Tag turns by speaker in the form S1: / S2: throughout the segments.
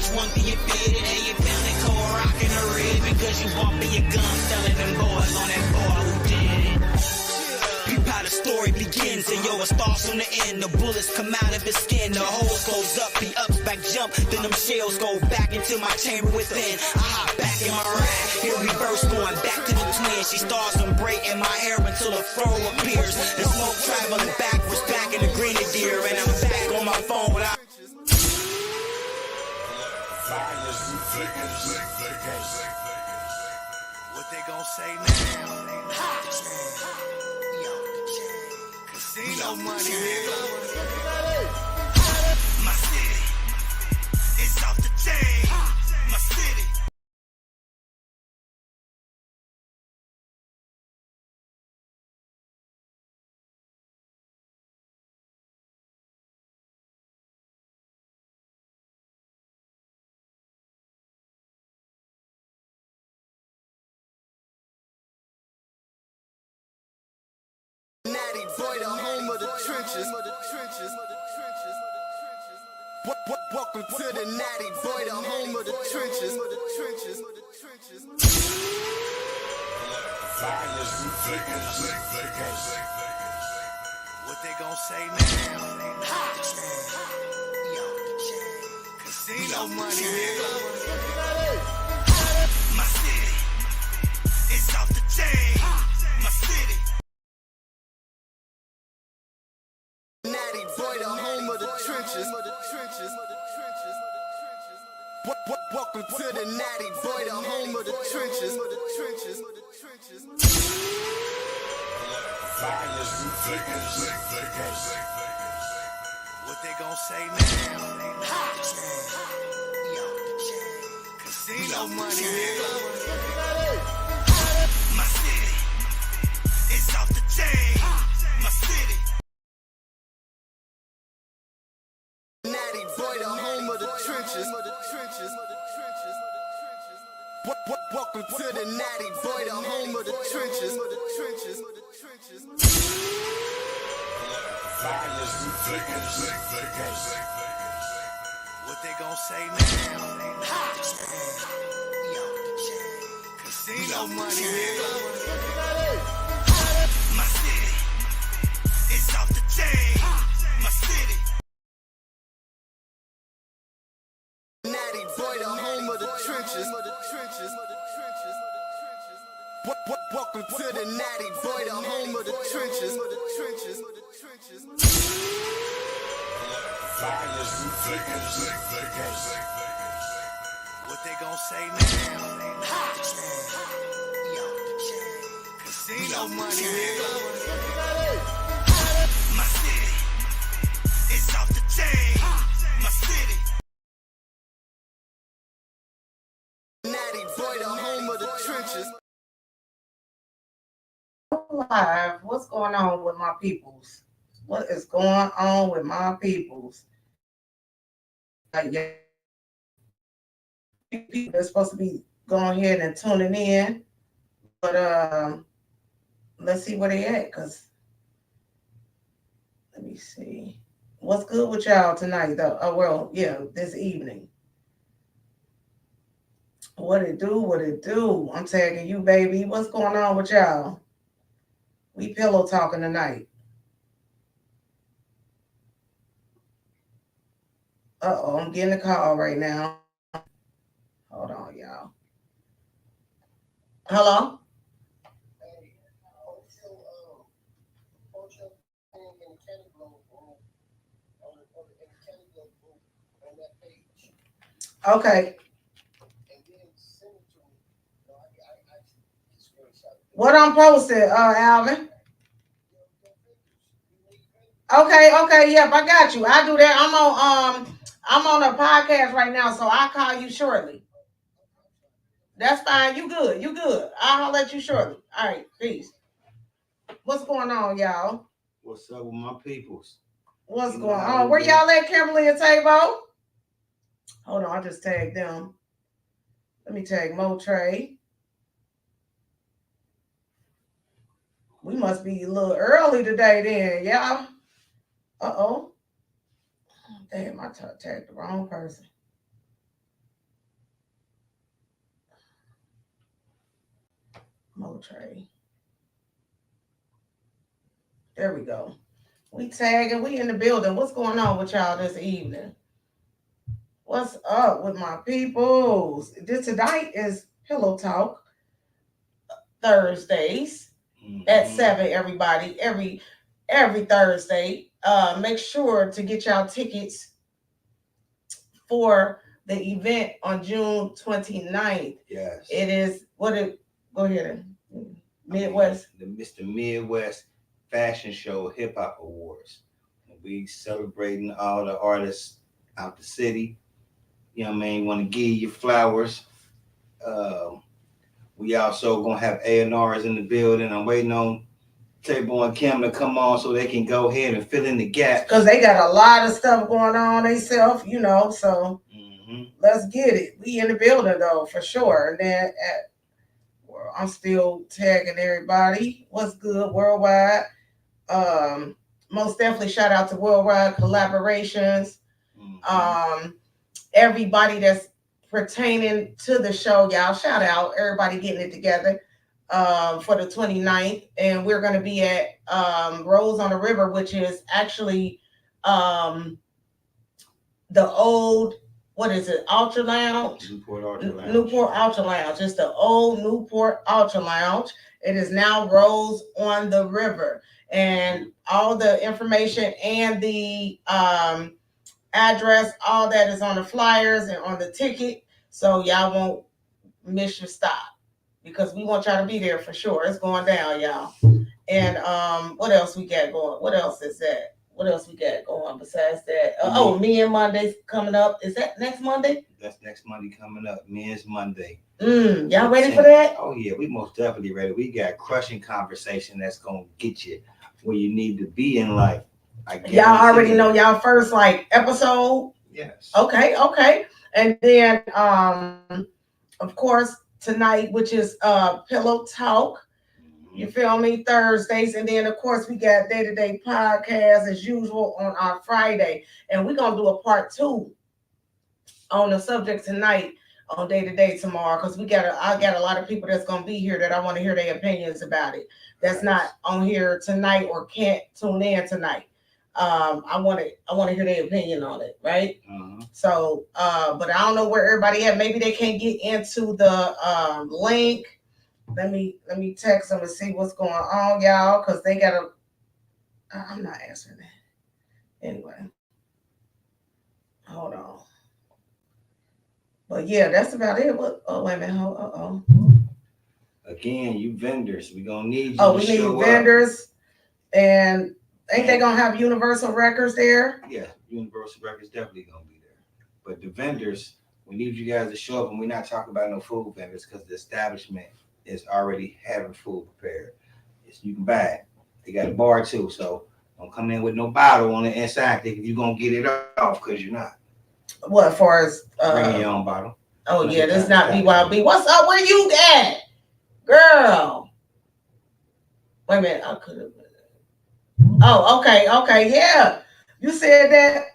S1: which one do you fit it? And you feeling cold, rocking a ribbon, cause you bumping your gums, telling them boys on that boy who did it. Peep how the story begins, and yo, it starts from the end. The bullets come out of his skin, the holes close up, he ups back jump, then them shells go back into my chamber within. I hop back in my ride, hear reverse going back to the twin. She starts braiding my hair until the fro appears. The smoke traveling backwards, back in the grenadier, and I'm back on my phone without. What they gon' say now? Casino money, nigga. My city, it's off the chain. My city. Natty boy, the home of the trenches. Welcome to the Natty boy, the home of the trenches. What they gon' say now? Casino money, nigga. My city, it's off the chain. My city. Natty boy, the home of the trenches. Welcome to the Natty boy, the home of the trenches. What they gon' say now? Casino money, nigga. My city, it's off the chain. My city. Natty boy, the home of the trenches. Welcome to the Natty boy, the home of the trenches. What they gon' say now? Casino money, nigga. My city, it's off the chain. My city. Natty boy, the home of the trenches. Welcome to the Natty boy, the home of the trenches. What they gon' say now? Casino money, nigga. My city, it's off the chain. My city. Natty boy, the home of the trenches.
S2: Live. What's going on with my peoples? What is going on with my peoples? Yeah. People are supposed to be going ahead and tuning in, but let's see where they at. Cause let me see what's good with y'all tonight, though. Oh well, yeah, this evening. What it do? What it do? I'm tagging you, baby. What's going on with y'all? We pillow talking tonight. Uh-oh, I'm getting a call right now. Hold on, y'all. Hello? Okay. What I'm posted, Alvin? Okay, yep, I got you. I do that. I'm on a podcast right now, so I'll call you shortly. That's fine. You good. I'll let you shortly. All right, peace. What's going on, y'all?
S3: What's up with my peoples?
S2: What's going on? Where y'all at, Kimberly and Tabo? Hold on, I just tagged them. Let me tag Moetre. We must be a little early today then, y'all. Uh-oh. Damn, I tagged the wrong person. Moetre. There we go. We tagging. We in the building. What's going on with y'all this evening? What's up with my peoples? This tonight is Pillow Talk Thursdays at 7. Everybody, every Thursday. Make sure to get y'all tickets for the event on June 29th.
S3: Yes.
S2: It is go ahead. Midwest.
S3: The Mr. Midwest Fashion Show Hiphop Awards. And we celebrating all the artists out the city. You know what I mean? Want to give you flowers. We also gonna have A&Rs in the building. I'm waiting on Table and Kim to come on so they can go ahead and fill in the gaps.
S2: Because they got a lot of stuff going on themselves, so let's get it. We in the building though, for sure. And then I'm still tagging everybody. What's good worldwide? Most definitely shout out to Worldwide Collaborations. Everybody that's pertaining to the show, y'all, shout out. Everybody getting it together for the 29th. And we're going to be at Rose on the River, which is actually the old, what is it, Ultra Lounge?
S3: Newport Ultra Lounge.
S2: Newport Ultra Lounge. It's the old Newport Ultra Lounge. It is now Rose on the River. And all the information and the address, all that is on the flyers and on the ticket. So y'all won't miss your stop because we want y'all to be there for sure. It's going down, y'all. And what else we got going? What else is that? What else we got going besides that? Men Monday's coming up. Is that next Monday?
S3: That's next Monday coming up. Men's Monday.
S2: Y'all ready for that?
S3: Oh yeah, we most definitely ready. We got crushing conversation that's gonna get you where you need to be in life.
S2: Y'all already know y'all first episode.
S3: Yes.
S2: Okay. And then of course tonight, which is Pillow Talk. You feel me? Thursdays. And then, of course, we got day-to-day podcast as usual on our Friday. And we're going to do a part 2 on the subject tonight on day-to-day tomorrow because I got a lot of people that's going to be here that I want to hear their opinions about it. That's not on here tonight or can't tune in tonight. I want to hear their opinion on it, right? So, but I don't know where everybody at. Maybe they can't get into the link. Let me text them and see what's going on, y'all, because they gotta. I'm not answering that. Anyway, hold on. But yeah, that's about it. What? Oh wait a minute.
S3: Again, you vendors, we gonna need you.
S2: Oh, we need vendors, and ain't they gonna have Universal Records there?
S3: Yeah, Universal Records definitely gonna be there. But the vendors, we need you guys to show up, and we're not talking about no food vendors because the establishment is already having food prepared. You can buy it. They got a bar too, so don't come in with no bottle on the inside if you're gonna get it off because you're not.
S2: What for as
S3: bring your own bottle.
S2: Oh yeah, this is not BYB. What's up? Where you at? Girl. Wait a minute, I could have. Oh, okay, yeah. You said that.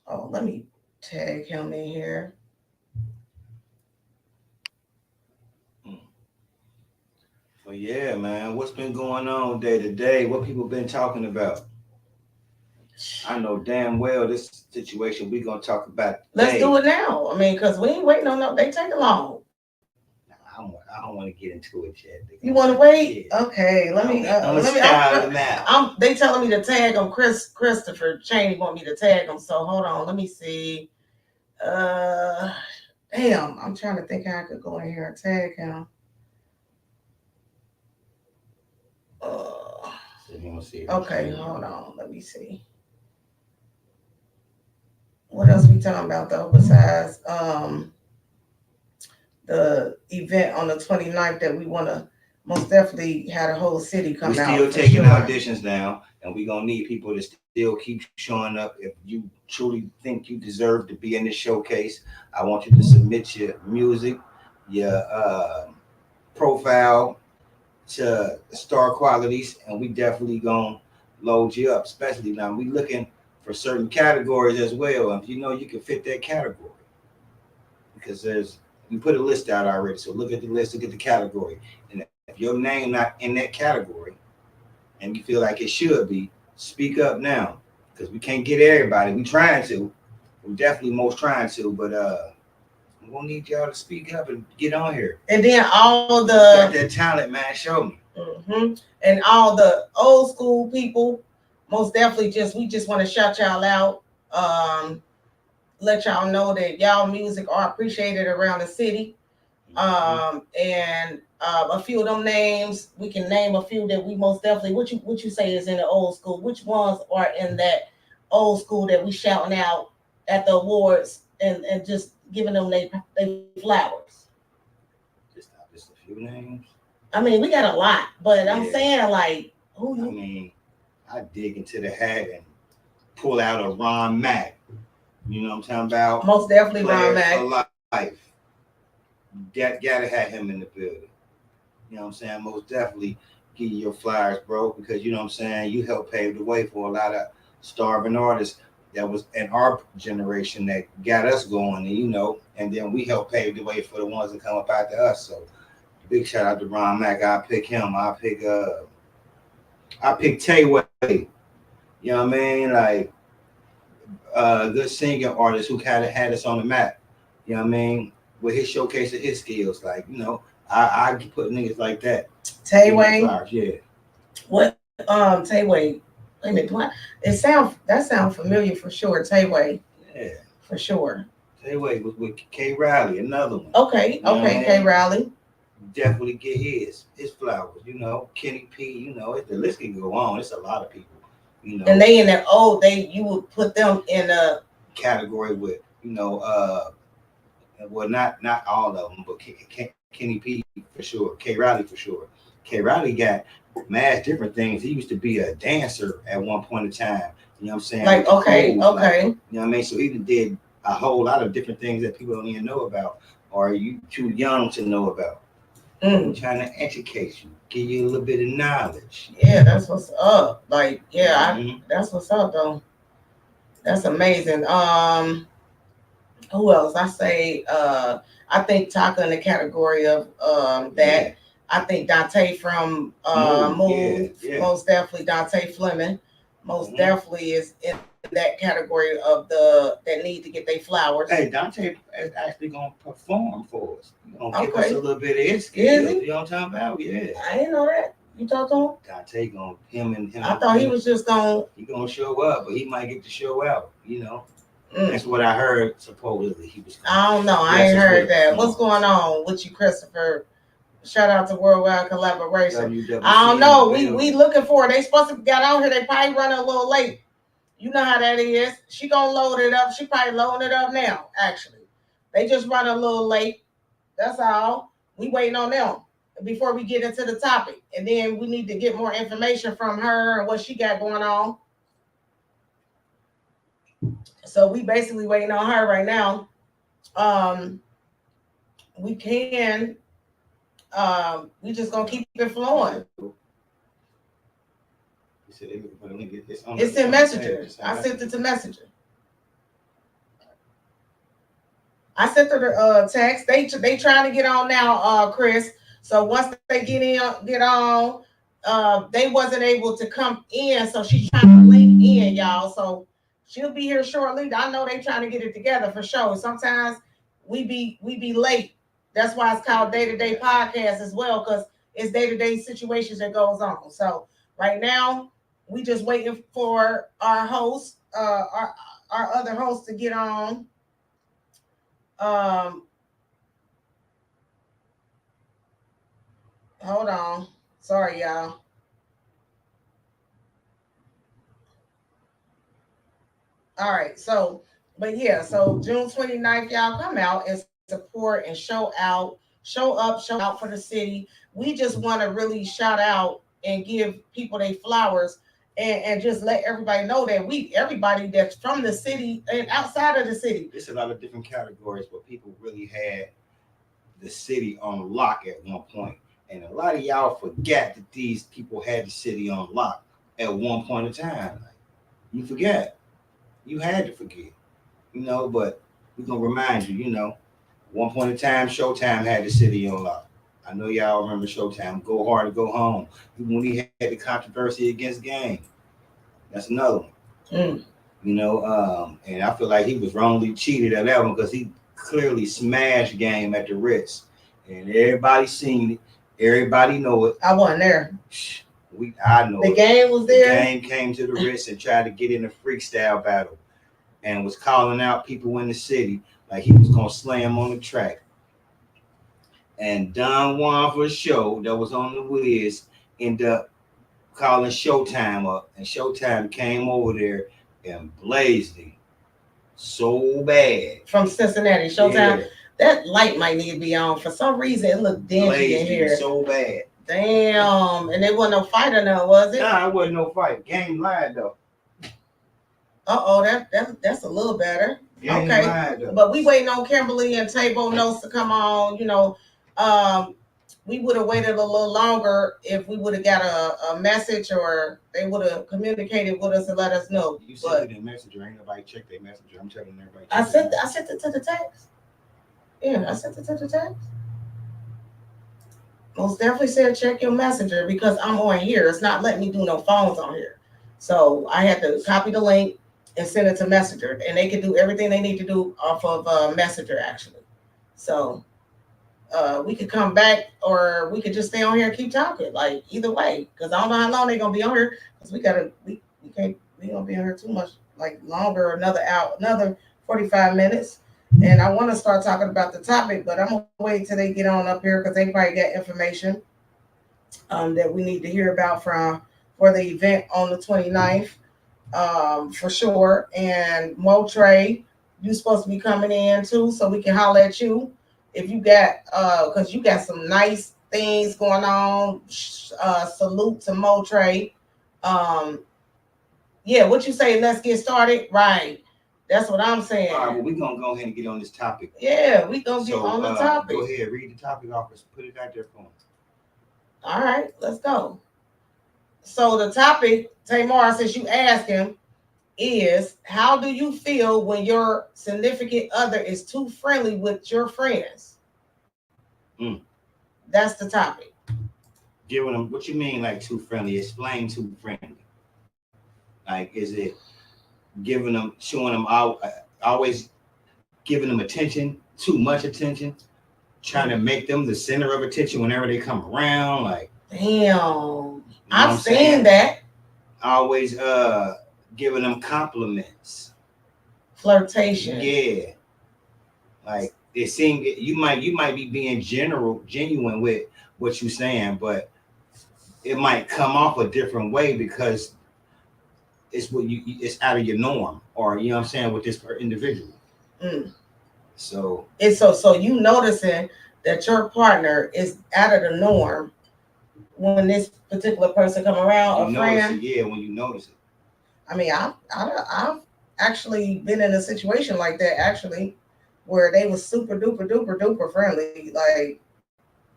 S2: Oh, let me tag him in here.
S3: Well, yeah, man. What's been going on day to day? What people been talking about? I know damn well this situation we gonna talk about today.
S2: Let's do it now. I mean, because we ain't waiting on no. They take long.
S3: I don't want to get into it yet.
S2: You want to wait? Yeah. Okay, let me. They telling me to tag them. Christopher Cheney want me to tag them. So hold on. Let me see. Damn. I'm trying to think how I could go in here and tag him. Okay, hold on. Let me see. What else we talking about though besides the event on the 29th that we want to most definitely have the whole city come out.
S3: We're still taking auditions now, and we're going to need people to still keep showing up. If you truly think you deserve to be in this showcase, I want you to submit your music, your profile to Star Qualities, and we definitely going to load you up, especially now. We looking for certain categories as well. If you know you can fit that category, because there's we put a list out already. So look at the list, look at the category. And if your name not in that category and you feel like it should be, speak up now. Because we can't get everybody. We trying to. We're definitely most trying to, but we're gonna need y'all to speak up and get on here.
S2: And then all
S3: You got that talent, man. Show me.
S2: And all the old school people, most definitely we just want to shout y'all out. Let y'all know that y'all music are appreciated around the city. And a few of them names, we can name a few that we most definitely, what you say is in the old school. Which ones are in that old school that we shouting out at the awards and just giving them they flowers?
S3: Just a few names.
S2: I mean, we got a lot, but I'm saying, like, who you?
S3: I mean, I dig into the hat and pull out a Ron Mack. You know what I'm talking about?
S2: Most definitely Ron Mack.
S3: For life. Gotta have him in the building. You know what I'm saying? Most definitely give you your flowers, bro, because you know what I'm saying, you helped pave the way for a lot of starving artists that was in our generation that got us going, and you know, and then we helped pave the way for the ones that come up after us. So big shout out to Ron Mack. I pick him. I pick Tayway. You know what I mean? Like good singing artist who kind of had us on the map. You know what I mean? With his showcase of his skills, like, you know, I put niggas like that.
S2: Tayway.
S3: Yeah.
S2: What Tayway? Wait a minute. That sound familiar for sure. Tayway.
S3: Yeah.
S2: For sure.
S3: Tayway was with K. Riley, another one.
S2: Okay. You know K. Riley.
S3: Definitely get his flowers. You know, Kenny P. You know, the list can go on. It's a lot of people. You know,
S2: and they in that you would put them in a
S3: category with, you know, well, not all of them, but Kenny P for sure, K. Riley for sure. K. Riley got mad different things. He used to be a dancer at one point in time. You know what I'm saying?
S2: Like, okay.
S3: You know what I mean? So he did a whole lot of different things that people don't even know about, or you too young to know about. I'm trying to educate you, give you a little bit of knowledge.
S2: Yeah, that's what's up. Like, that's what's up though. That's amazing. Who else? I say I think Taka in the category of that. Yeah. I think Dante from Move. Yeah. Most definitely Dante Fleming. Most definitely is in that category of that need to get their flowers.
S3: Hey, Dante is actually gonna perform for us. He's gonna give us a little bit of his skills. You know what I'm talking about? Yeah.
S2: I didn't know that. You talked to him?
S3: Dante him.
S2: I thought he was just
S3: he gonna show up, but he might get to show out, you know. That's what I heard. Supposedly he was.
S2: I don't know. I ain't heard that. What's going on with you, Christopher? Shout out to Worldwide Collaboration. I don't know. We looking for it. They supposed to got out here. They probably running a little late. You know how that is. She gonna load it up. She probably loading it up now. Actually, they just run a little late. That's all. We waiting on them before we get into the topic, and then we need to get more information from her and what she got going on. So we basically waiting on her right now. We can. We just gonna keep it flowing. It's in Messenger. I sent it to Messenger. I sent her the text. They trying to get on now, Chris. So once they get on, they wasn't able to come in, so she's trying to link in, y'all. So she'll be here shortly. I know they trying to get it together for sure. Sometimes we be late. That's why it's called day-to-day podcast as well, because it's day-to-day situations that goes on. So right now, we just waiting for our host, our other host to get on. Hold on. Sorry, y'all. All right. So June 29th, y'all come out and support and show up for the city. We just want to really shout out and give people their flowers and just let everybody know that everybody that's from the city and outside of the city.
S3: There's a lot of different categories where people really had the city on lock at one point. And a lot of y'all forget that these people had the city on lock at one point in time. Like, you forget. You had to forget. You know, but we're going to remind you, you know, One point in time, Showtime had the city on lock. I know y'all remember Showtime. Go hard or go home. Even when he had the controversy against Game, that's another one. You know, and I feel like he was wrongly cheated at that one because he clearly smashed Game at the Ritz, and everybody seen it. Everybody know it.
S2: I wasn't there.
S3: I know
S2: the Game was there.
S3: The Game came to the Ritz and tried to get in a freestyle battle, and was calling out people in the city like he was gonna slam on the track. And Don Juan for a show that was on the Wiz ended up calling Showtime up, and Showtime came over there and blazed him so bad.
S2: From Cincinnati, Showtime. Yeah. That light might need to be on. For some reason, it looked dingy in here.
S3: So bad.
S2: Damn. And there wasn't no fight or nothing, was it?
S3: Nah, it wasn't no fight. Game lied though.
S2: That's a little better.
S3: Game
S2: okay.
S3: Lied,
S2: but we waiting on Kimberly and Tabo Notes to come on. You know, we would have waited a little longer if we would have got a message or they would have communicated with us and let us know.
S3: You sent it in Messenger. Ain't nobody checked their Messenger. I'm telling everybody.
S2: I sent it to the text. Yeah, I sent it to the text. Most definitely said check your Messenger because I'm on here. It's not letting me do no phones on here. So I had to copy the link and send it to Messenger. And they can do everything they need to do off of Messenger, actually. So we could come back or we could just stay on here and keep talking. Like, either way. Because I don't know how long they're going to be on here. Because we going to be on here too much, like longer, another 45 minutes. And I want to start talking about the topic, but I'm going to wait till they get on up here because they probably got information that we need to hear about for the event on the 29th, for sure. And Moetre, you're supposed to be coming in too, so we can holler at you if you got, because you got some nice things going on. Salute to Moetre. Yeah, what you say? Let's get started, right? That's what I'm saying.
S3: All right, well, we're going to go ahead and get on this topic.
S2: Yeah, we're going to get on the topic.
S3: Go ahead, read the topic off. Put it out there for them.
S2: All right, let's go. So the topic, Tamar, since you asked him, is how do you feel when your significant other is too friendly with your friends? That's the topic.
S3: Giving them, what you mean like too friendly? Explain too friendly. Like, is it giving them, showing them always giving them attention, too much attention, trying to make them the center of attention whenever they come around? Like,
S2: damn, I've seen that.
S3: Always giving them compliments,
S2: flirtation.
S3: Yeah, like it seems you might be being genuine with what you're saying, but it might come off a different way because it's it's out of your norm, or you know what I'm saying, with this individual. So
S2: it's so you noticing that your partner is out of the norm when this particular person come around, a friend.
S3: Yeah, when you notice it.
S2: I mean, I've actually been in a situation like that, actually, where they was super duper friendly, like,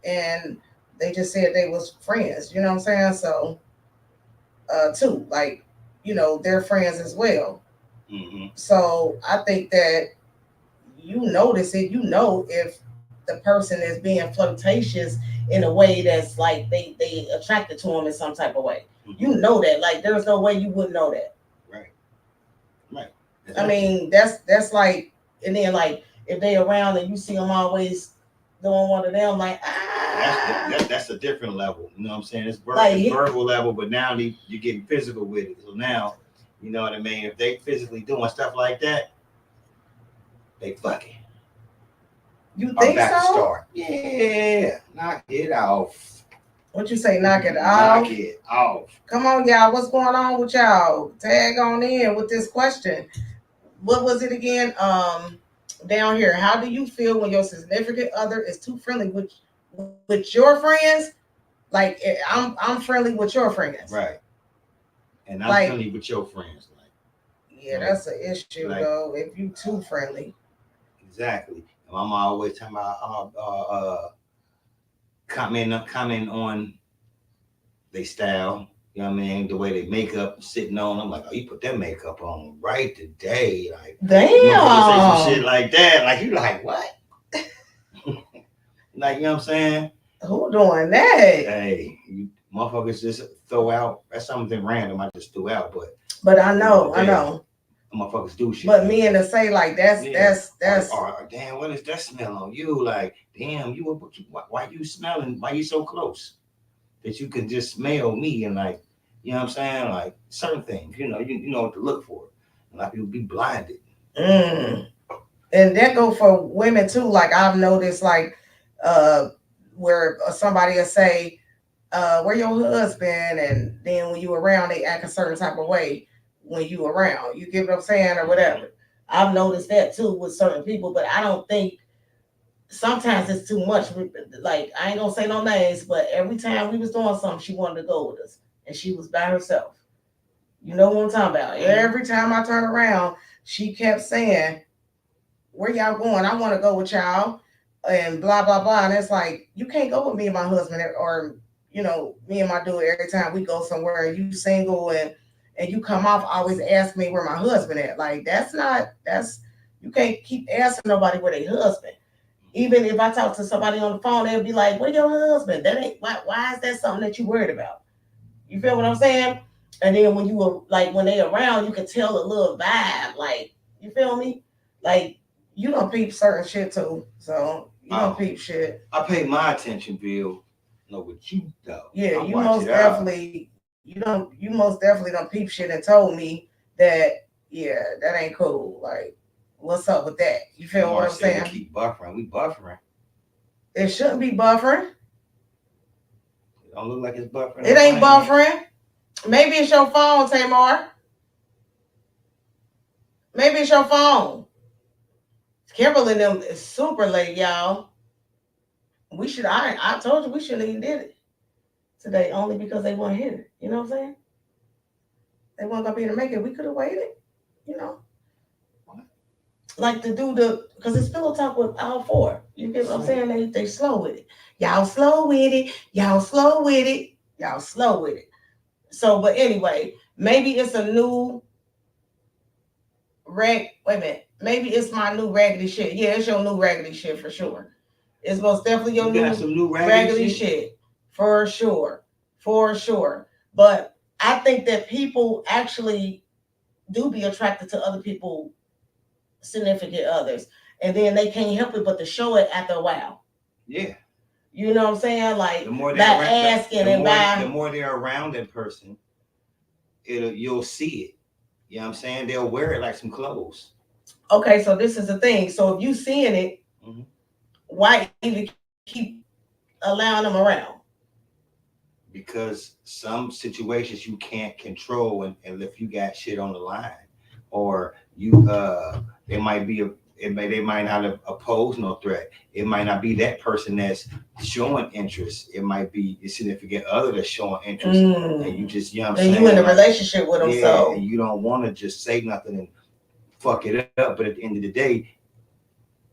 S2: and they just said they was friends. You know what I'm saying? So, too, like, you know, they're friends as well.
S3: Mm-hmm.
S2: So I think that you notice it. You know if the person is being flirtatious in a way that's like they attracted to him in some type of way. Mm-hmm. You know that. Like, there's no way you wouldn't know that.
S3: Right.
S2: I mean, that's like, and then like if they around and you see them always doing one of them, like
S3: that's a different level. You know what I'm saying? It's verbal level, but now you're getting physical with it. So now, you know what I mean? If they physically doing stuff like that, they fucking.
S2: You think so?
S3: To start. Yeah, knock it off.
S2: What you say? Knock it off.
S3: Knock it off.
S2: Come on, y'all. What's going on with y'all? Tag on in with this question. What was it again? Down here. How do you feel when your significant other is too friendly with your friends? Like, I'm friendly with your friends,
S3: right? And I'm friendly with your friends. Like,
S2: yeah, that's an issue though. If you too friendly.
S3: Exactly. I'm always talking about comment on their style. You know what I mean? The way they makeup sitting on. I'm like, oh, you put that makeup on right today. Like,
S2: damn.
S3: You say some shit like that. Like, you like, what? Like, you know what I'm saying?
S2: Who doing that?
S3: Hey, you motherfuckers just throw out. That's something random I just threw out,
S2: but I know.
S3: Motherfuckers do shit.
S2: But me and to say like that's
S3: or damn, what is that smell on you? Like, damn, why you smelling? Why you so close that you can just smell me? And like, you know what I'm saying? Like certain things, you know what to look for. A lot of people be blinded.
S2: And that go for women too. Like I've noticed, like where somebody will say, "Where your husband?" And then when you around, they act a certain type of way when you around. You get what I'm saying, or whatever. I've noticed that too with certain people, but I don't think sometimes it's too much. Like I ain't gonna say no names, but every time we was doing something, she wanted to go with us, and she was by herself. You know what I'm talking about? Every time I turn around, she kept saying, "Where y'all going? I want to go with y'all," and blah blah blah. And it's like you can't go with me and my husband, or me and my dude every time we go somewhere. And you single and you come off always ask me where my husband at. Like that's you can't keep asking nobody where their husband. Even if I talk to somebody on the phone, they'll be like, "Where your husband?" That ain't why is that something that you worried about? You feel what I'm saying? And then when you were like when they around, you can tell a little vibe. Like you feel me? Like you don't peep certain shit too. So you don't peep shit.
S3: I pay my attention, Bill. No, what you though?
S2: Yeah, you most definitely you most definitely don't peep shit and told me that that ain't cool. Like what's up with that? You feel what I'm saying?
S3: Keep buffering. We buffering.
S2: It shouldn't be buffering.
S3: It don't look like it's buffering.
S2: It ain't buffering. Maybe it's your phone, Tamar. Maybe it's your phone. Kimberly and them is super late, y'all. We should I told you we shouldn't even did it today only because they weren't here. You know what I'm saying? They weren't gonna be able to make it. We could have waited, you know. Like to do because it's pillow talk with all four. You get what I'm saying? They slow with it. Y'all slow with it. Y'all slow with it. Y'all slow with it. So, but anyway, maybe it's a new wait a minute. Maybe it's my new raggedy shit. Yeah, it's your new raggedy shit for sure. It's most definitely your new raggedy shit for sure. For sure. But I think that people actually do be attracted to other people, significant others. And then they can't help it but to show it after a while.
S3: Yeah.
S2: You know what I'm saying? Like
S3: the more
S2: the
S3: more they're around that person, you'll see it. You know what I'm saying? They'll wear it like some clothes.
S2: Okay, so this is the thing. So if you seeing it, why even keep allowing them around?
S3: Because some situations you can't control, and if you got shit on the line, or you it might be they might not oppose no threat. It might not be that person that's showing interest. It might be your significant other that's showing interest, and you just
S2: and you in a relationship with them, so
S3: and you don't want to just say nothing and fuck it up. But at the end of the day,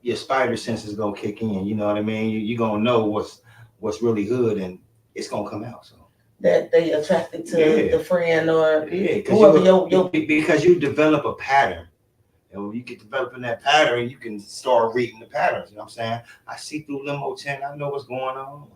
S3: your spider sense is gonna kick in. You know what I mean? You're gonna know what's really good, and it's gonna come out. So
S2: that they attracted to the friend or
S3: whoever because you develop a pattern. And when you get developing that pattern, you can start reading the patterns. You know what I'm saying? I see through limo 10. I know what's going on.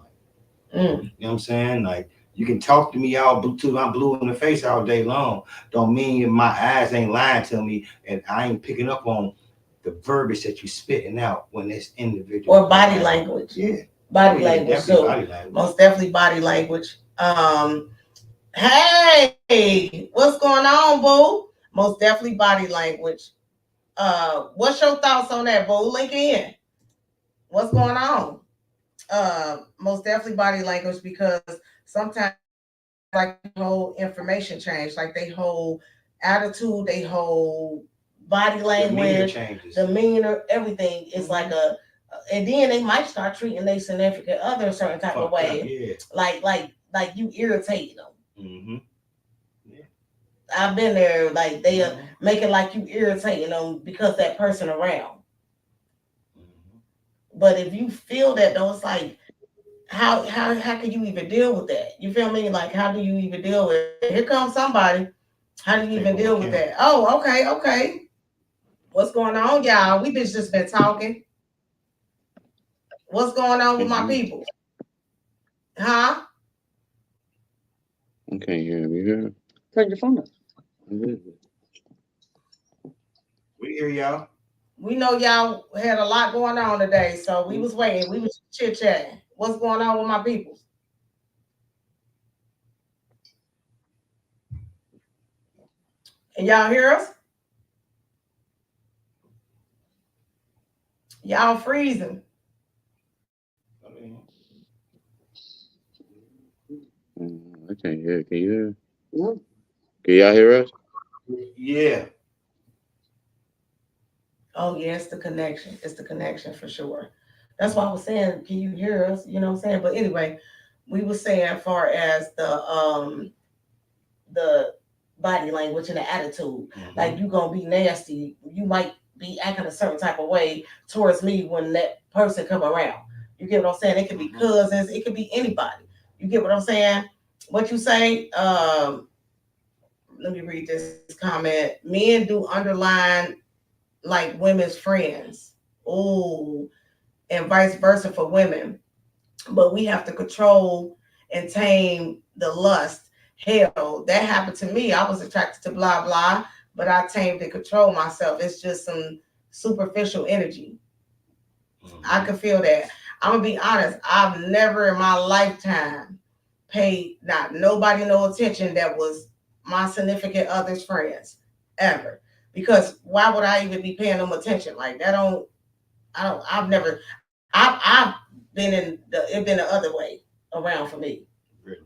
S3: You know what I'm saying? Like you can talk to me all Bluetooth. I'm blue in the face all day long. Don't mean my eyes ain't lying to me, and I ain't picking up on the verbiage that you spitting out when it's individual
S2: or body language.
S3: Yeah,
S2: body language. So body language. Most definitely body language. Hey, what's going on, boo? Most definitely body language. What's your thoughts on that, boo? Link in. What's going on? Most definitely body language, because sometimes like the whole information change, like they whole attitude, they whole body language, demeanor, everything is like and then they might start treating their significant other a certain type of way, like you irritate them. I've been there, like they are making like you irritating them because that person around. But if you feel that though, it's like how can you even deal with that? You feel me? Like how do you even deal with it? Here comes somebody. How do you even deal with that? Oh, okay. What's going on, y'all? We just been talking. What's going on with my
S4: Mhm.
S2: people? Huh?
S4: Okay, yeah, we hear.
S5: Turn your phone up.
S4: Mhm.
S3: We hear y'all.
S2: We know y'all had a lot going on today, so we was waiting. We was chit chatting. What's going on with my people? And y'all hear us? Y'all freezing.
S3: I mean,
S4: I can't hear. Can you hear? Can y'all hear us?
S3: yeah.
S2: Oh yeah, it's the connection. It's the connection for sure. That's why I was saying, can you hear us? You know what I'm saying? But anyway, we were saying as far as the body language and the attitude. Like you gonna be nasty. You might be acting a certain type of way towards me when that person come around. You get what I'm saying? It could be cousins, it could be anybody. You get what I'm saying? What you say? Let me read this comment. Men do underline like women's friends. Ooh, and vice versa for women. But we have to control and tame the lust. Hell, that happened to me. I was attracted to blah blah, but I tamed and controlled myself. It's just some superficial energy. I can feel that. I'm gonna be honest. I've never in my lifetime paid not nobody no attention that was my significant other's friends ever. Because why would I even be paying them attention? Like that don't I don't I've never I've been in the it been the other way around for me.
S3: Really?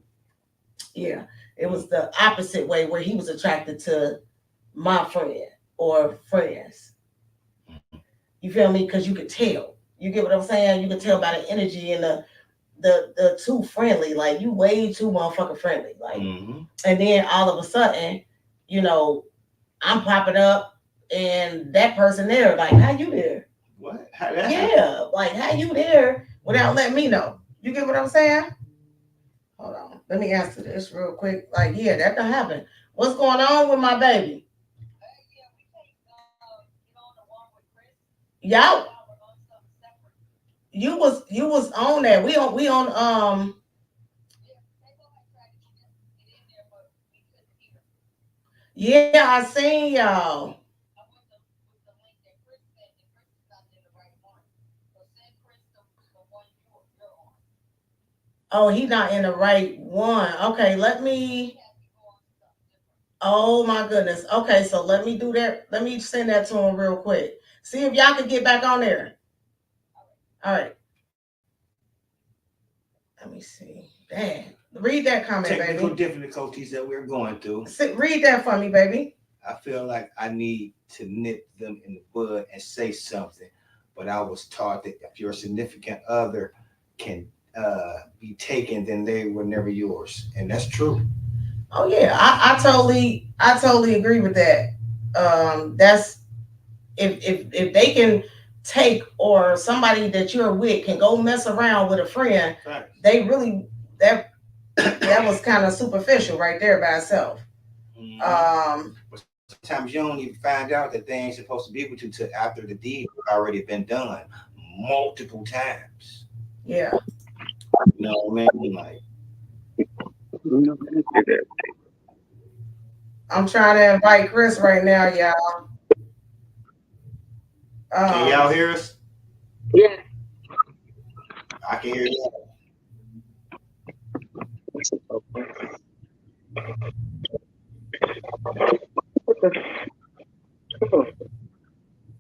S2: Yeah. It was the opposite way where he was attracted to my friend or friends. You feel me? Because you could tell. You get what I'm saying? You could tell by the energy and the too friendly. Like you way too motherfucking friendly. Like and then all of a sudden, you know, I'm popping up and that person there, like, how you there?
S3: What? How that
S2: Yeah, like how you there without letting me know? You get what I'm saying? Hold on. Let me answer this real quick. Like, yeah, that don't happen. What's going on with my baby? Y'all, you was on that. We on yeah, I seen y'all. Oh, he not in the right one. Okay, let me. Oh my goodness. Okay, so let me do that. Let me send that to him real quick. See if y'all can get back on there. All right. Let me see. Dang. Read that comment,
S3: technical
S2: baby.
S3: difficulties that we're going through.
S2: Read that for me, baby.
S3: I feel like I need to nip them in the bud and say something, but I was taught that if your significant other can be taken, then they were never yours, and that's true.
S2: Oh yeah, I totally agree with that. That's if they can take or somebody that you're with can go mess around with a friend,
S3: Right.
S2: they really that was kind of superficial right there by itself.
S3: But sometimes you don't even find out that they ain't supposed to be with you till after the deed has already been done multiple times.
S2: Yeah.
S3: You know what I mean? Like,
S2: I'm trying to invite Chris right now, y'all.
S3: can y'all hear us?
S5: Yeah.
S3: I can hear you.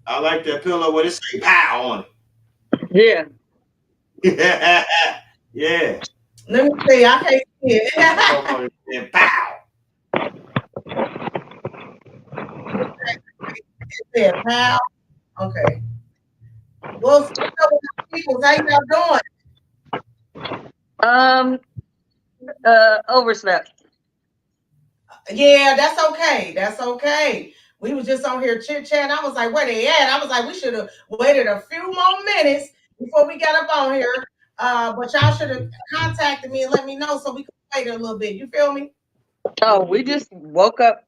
S3: I like that pillow with it say pow on
S5: Yeah.
S3: it. Yeah.
S2: Let me see. I can't see it.
S3: Motherfucker said pow.
S2: It said pal. Okay. Well, what's up with my people? How y'all
S5: Um. Overslept.
S2: doing? Yeah, that's okay. That's okay. We was just on here chit chatting. I was like, where they at? I was like, we should have waited a few more minutes before we got up on here. But y'all should have contacted me and let me know so we could wait a little bit. You feel me?
S5: Oh, we just woke up.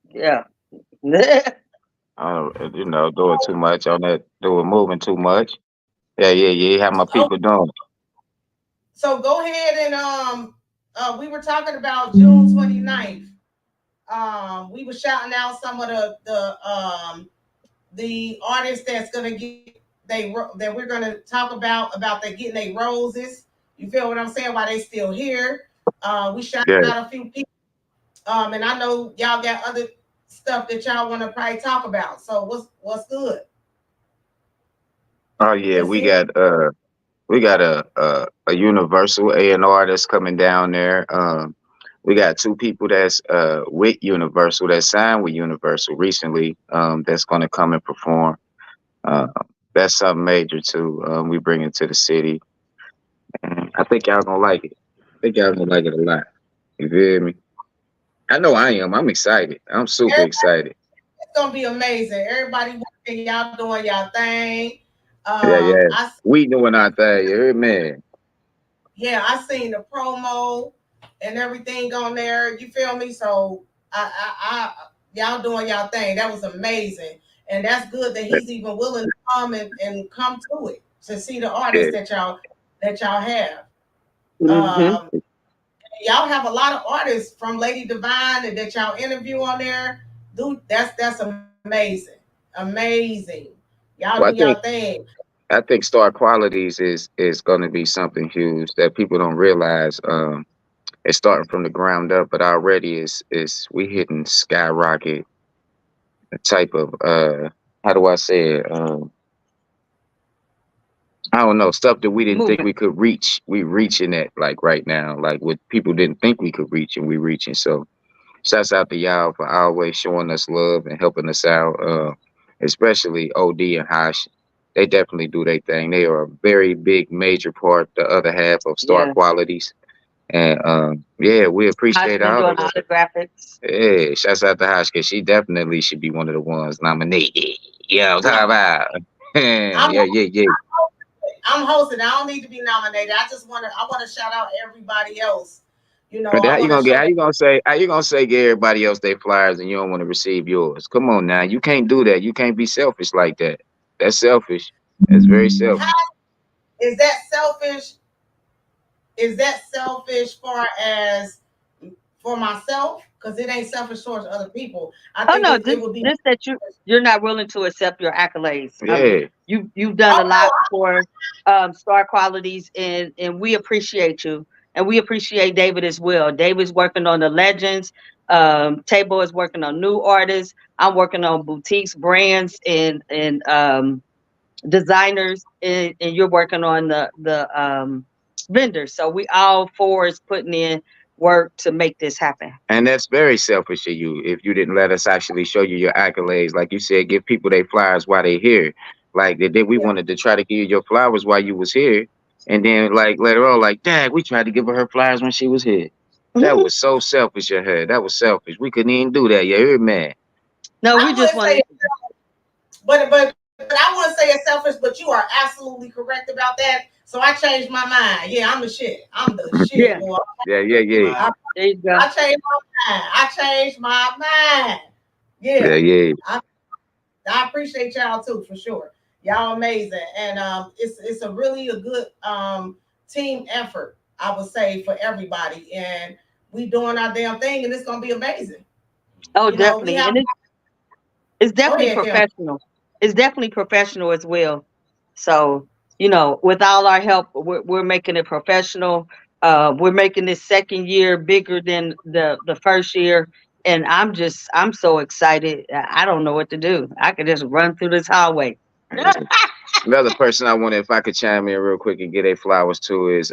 S5: Yeah.
S4: Doing too much on that, doing moving too much. Yeah. How my
S2: Oh,
S4: people doing?
S2: so go ahead and we were talking about June 29th. We were shouting out some of the artists that's gonna get that we're gonna talk about they getting their roses. You feel what I'm saying? While they still here, we shouting
S4: Yeah.
S2: out a few people. And I know y'all got other stuff that y'all want to probably talk about. So what's good?
S4: Oh yeah,
S2: Let's
S4: we
S2: see.
S4: got a Universal A&R that's coming down there. We got two people that's with Universal that signed with Universal recently. That's going to come and perform. Uh, that's something major too. We bring it to the city, and I think y'all gonna like it. I think y'all gonna like it a lot. You feel me? I know I am. I'm excited. I'm super excited.
S2: It's gonna be amazing. Everybody working, y'all doing y'all thing.
S4: Yeah.
S2: I
S4: We doing our thing. You heard me?
S2: Yeah, I seen the promo and everything on there. You feel me? So I y'all doing y'all thing. That was amazing, and that's good that he's even willing to come and come to it to see the artists
S4: Yeah.
S2: that y'all have.
S5: Mm-hmm.
S2: Um, y'all have a lot of artists from Lady Divine that y'all interview on there. Dude, that's amazing. Y'all do
S4: Well,
S2: y'all thing.
S4: I think Star Qualities is going to be something huge that people don't realize. It's starting from the ground up, but already is we hitting skyrocket type of how do I say it? I don't know, stuff that we didn't think
S5: Moving.
S4: we could reach. We reaching it like right now, like what people didn't think we could reach, and we reaching. So shouts out to y'all for always showing us love and helping us out. Especially OD and Hosh. They definitely do their thing. They are a very big major part, the other half of Star
S5: Yeah.
S4: Qualities. And yeah, we
S5: Hosh
S4: appreciate
S5: been
S4: all
S5: doing
S4: of
S5: all
S4: us.
S5: the graphics.
S4: Yeah, shouts out to Hosh because she definitely should be one of the ones nominated. Yeah,
S2: I'm
S4: talk about.
S2: I'm
S4: Yeah.
S2: I'm hosting. I don't need to be nominated. I want to shout out everybody else.
S4: But
S2: I want to show.
S4: how you gonna say give everybody else their flyers and you don't want to receive yours? Come on now, you can't do that. You can't be selfish like that. That's selfish. That's very
S2: How
S4: selfish.
S2: is that selfish? Is that selfish far as for myself? Because it ain't selfish towards other people. I
S5: Oh
S2: think
S5: no,
S2: it would be.
S5: just that you're not willing to accept your accolades.
S4: Yeah.
S5: You've done
S2: Oh
S5: a lot
S2: no,
S5: for Star Qualities, and we appreciate you, and we appreciate David as well. David's working on the legends. Tabo is working on new artists. I'm working on boutiques, brands, and designers, and you're working on the vendors. So we all four is putting in work to make this happen.
S4: And that's very selfish of you if you didn't let us actually show you your accolades. Like you said, give people their flowers while they're here. Like that we
S2: yeah.
S4: wanted to try to give you your flowers while you was here. And then like later on, like, Dad, we tried to give her flowers when she was here. That was so selfish of her. That was selfish. We couldn't even do that. Yeah, you're mad.
S5: No, we
S2: I
S5: just
S2: wouldn't say,
S5: wanted.
S2: but I wouldn't say it's selfish. But you are absolutely correct about that. So I changed my mind. Yeah, I'm the shit. I'm the shit,
S5: Yeah,
S2: boy.
S4: Yeah.
S2: I,
S5: there you go.
S2: I changed my mind. I changed my mind.
S4: Yeah,
S2: Yeah,
S4: yeah.
S2: I, I appreciate y'all too for sure. Y'all amazing, and it's a really a good team effort. I would say for everybody, and we doing our damn thing, and it's gonna be amazing.
S5: Oh,
S2: We
S5: definitely,
S2: have.
S5: and it's
S2: Go
S5: definitely
S2: ahead, Kim.
S5: professional. It's definitely professional as well. So, with all our help, we're making it professional. We're making this second year bigger than the first year, and I'm so excited. I don't know what to do. I could just run through this hallway.
S4: Another person I wanted, if I could chime in real quick and get a flowers to, is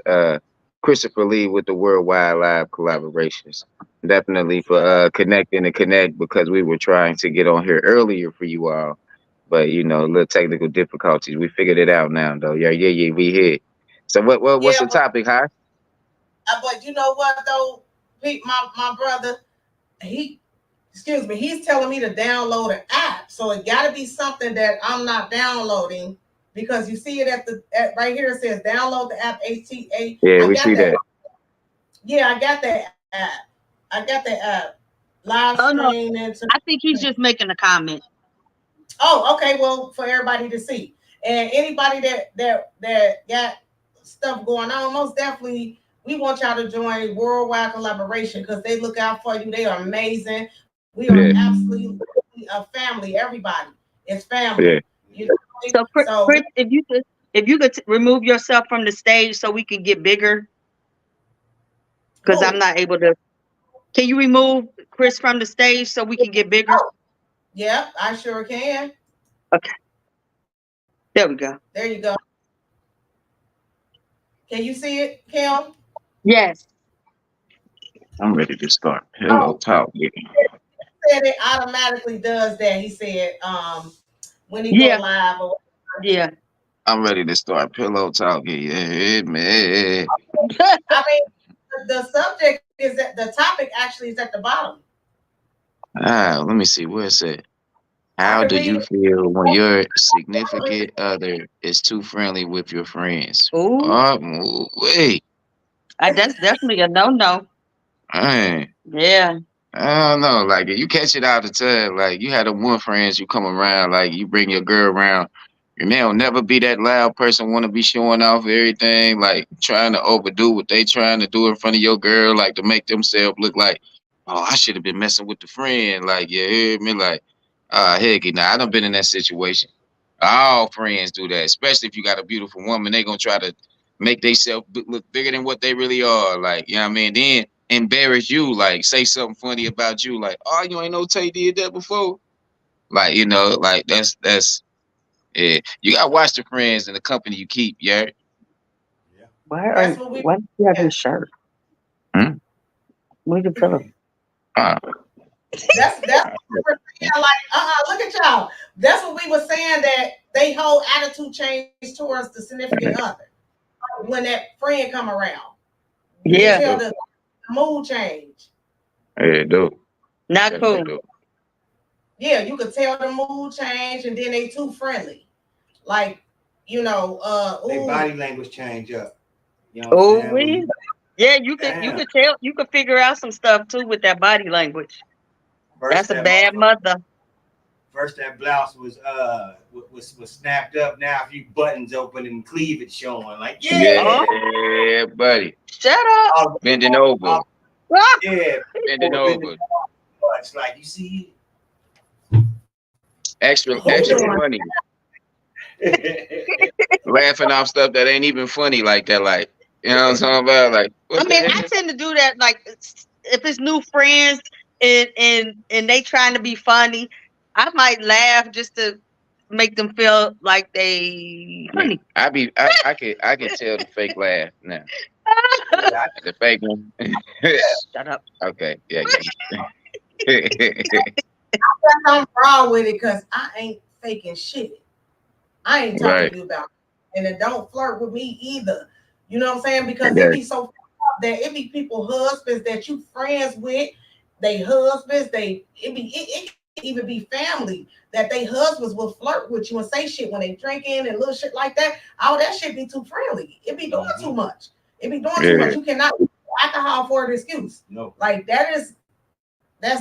S4: Christopher Lee with the Worldwide Live collaborations. Definitely for connecting and connect because we were trying to get on here earlier for you all, but little technical difficulties. We figured it out now though. Yeah. We hit. So what's
S2: Yeah,
S4: the topic, huh?
S2: but you know what though, Pete, my brother, he excuse me, he's telling me to download an app. So it got to be something that I'm not downloading because you see it right here. It says download the app. HTA.
S4: Yeah,
S2: I
S4: we
S2: got
S4: see
S2: that.
S4: that.
S2: Yeah, I got that app. I got that app. Live
S5: Oh no,
S2: stream into.
S5: I think he's just making a comment.
S2: Oh, okay. Well, for everybody to see. And anybody that got stuff going on, most definitely we want y'all to join Worldwide Collaboration because they look out for you. They are amazing. We are
S4: Yeah.
S2: absolutely a family. Everybody is family.
S4: Yeah.
S2: You know?
S5: So,
S2: So
S5: Chris, if you could remove yourself from the stage so we can get bigger, because I'm
S2: who?
S5: not able to. Can you remove Chris from the stage so we can get bigger?
S2: Oh, yep, I sure can.
S5: Okay, there we go.
S2: There you go. Can you see it, Kim?
S5: Yes.
S4: I'm ready to start pillow
S2: Oh,
S4: talk.
S2: said it automatically does that. He said, when he go
S5: Yeah.
S2: live or
S5: Yeah.
S4: I'm ready to start pillow talking. Yeah, man.
S2: I mean, the subject is that the topic actually is at the bottom.
S4: Let me see. Where's it?
S2: I
S4: How
S2: can
S4: do
S2: read
S4: you
S2: it.
S4: feel when your significant other is too friendly with your friends?
S5: Ooh,
S4: Wait.
S5: that's definitely a no.
S4: Man.
S5: Yeah.
S4: I don't know. Like, if you catch it all the time, like, you had a one friends, you come around, like, you bring your girl around, and they'll never be that loud person, want to be showing off everything, like, trying to overdo what they trying to do in front of your girl, like, to make themselves look like, oh, I should have been messing with the friend. Like, you hear me? Like, heck, nah, I done been in that situation. All friends do that, especially if you got a beautiful woman. They gonna try to make themselves look bigger than what they really are. Like, you know what I mean? Then embarrass you, like say something funny about you, like, oh, you ain't know Tay did that before. Like, like that's yeah. You gotta watch the friends and the company you keep, yeah.
S3: Yeah.
S2: That's what we
S5: Why do you have
S2: yeah.
S5: this shirt?
S4: Hmm?
S5: Where the pillow?
S4: Uh,
S2: That's what we're saying. Like, look at y'all. That's what we were saying that they whole attitude change towards the significant other when that friend come around. You can
S5: Yeah.
S2: tell the mood change.
S4: yeah, dope.
S5: Not
S4: Definitely
S5: cool.
S4: dope.
S2: Yeah, you could tell the mood change, and then they too friendly. Like,
S3: They
S2: ooh,
S3: body language change up. You know what I'm
S5: Oh,
S3: saying? When
S5: we.
S3: you
S5: Yeah, you
S3: damn
S5: could tell, you could figure out some stuff too with that body language.
S3: first
S5: That's a
S3: that
S5: bad
S3: motherfucker,
S5: mother.
S3: first that blouse was snapped up. Now a few buttons open and cleavage showing. Like
S4: Yeah,
S5: Oh,
S3: yeah,
S4: buddy.
S5: shut up.
S3: all,
S4: Bending
S3: all,
S4: over.
S5: Ah,
S3: yeah,
S4: Bending
S3: over bending
S4: over.
S3: much. Like you see,
S2: who
S4: Extra
S2: doing?
S4: funny. Laughing off stuff that ain't even funny like that, like, you know what I'm talking about? Like,
S5: I
S4: what the
S5: mean, I
S4: heck?
S5: tend to do that. Like, if it's new friends and they trying to be funny, I might laugh just to make them feel like they
S4: Man,
S5: funny.
S4: I can tell the fake laugh now.
S3: yeah,
S4: The fake one.
S5: Shut up.
S4: Okay, yeah, yeah.
S2: I'm wrong with it because I ain't faking shit. I ain't talking
S4: Right.
S2: to you about it. And then don't flirt with me either. You know what I'm saying? Because it
S4: Okay.
S2: be so that it be people husbands that you friends with, they husbands, it can even be family that they husbands will flirt with you and say shit when they drinking and little shit like that. All that shit be too friendly. It be doing too much. It be doing too
S4: Yeah.
S2: much. You cannot use alcohol for an excuse.
S3: no.
S2: Like that's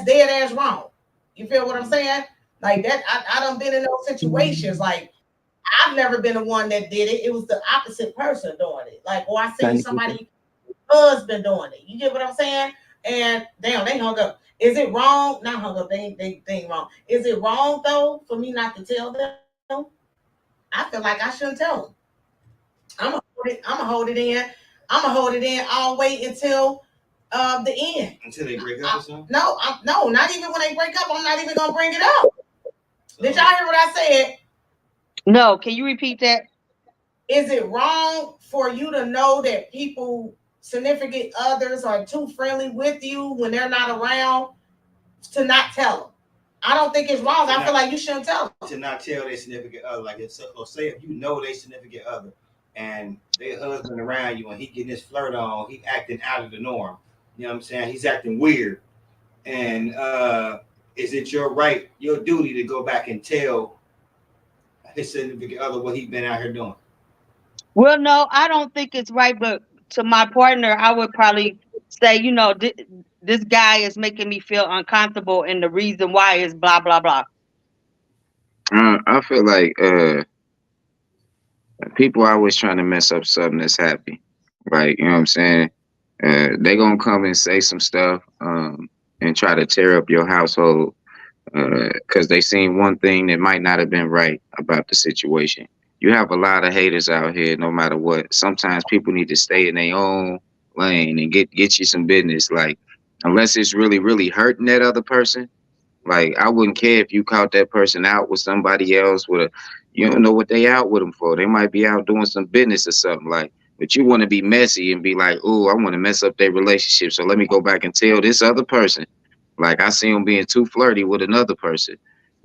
S2: dead ass wrong. You feel what I'm saying? Like that, I done been in those situations. Like I've never been the one that did it. It was the opposite person doing it. Like, or I seen somebody husband doing it. You get what I'm saying? And damn, they hung up. Is it wrong? Not hung up. They ain't wrong. Is it wrong though for me not to tell them? I feel like I shouldn't tell them. I'm gonna hold it in. I'm gonna hold it in all way until the end.
S3: Until they break up or something.
S2: No, not even when they break up. I'm not even gonna bring it up. Did y'all hear what I said?
S5: No, can you repeat that?
S2: Is it wrong for you to know that people, significant others, are too friendly with you when they're not around to not tell them? I don't think it's wrong. I feel like you shouldn't tell them.
S3: To not tell their significant other, like it's, or say if you know their significant other and their husband around you and he getting his flirt on, he acting out of the norm. You know what I'm saying? He's acting weird. And is it your right, your duty to go back and tell his significant other what he been out here doing?
S5: Well, no, I don't think it's right. But to my partner, I would probably say, this guy is making me feel uncomfortable, and the reason why is blah blah blah.
S4: I feel like People always trying to mess up something that's happy. Like, you know what I'm saying? They gonna come and say some stuff, and try to tear up your household, because they seen one thing that might not have been right about the situation. You have a lot of haters out here, no matter what. Sometimes people need to stay in their own lane and get you some business. Like, unless it's really, really hurting that other person, like, I wouldn't care if you caught that person out with somebody else with a, you don't know what they out with them for. They might be out doing some business or something like. But you want to be messy and be like, oh, I want to mess up their relationship, so let me go back and tell this other person. Like, I see him being too flirty with another person,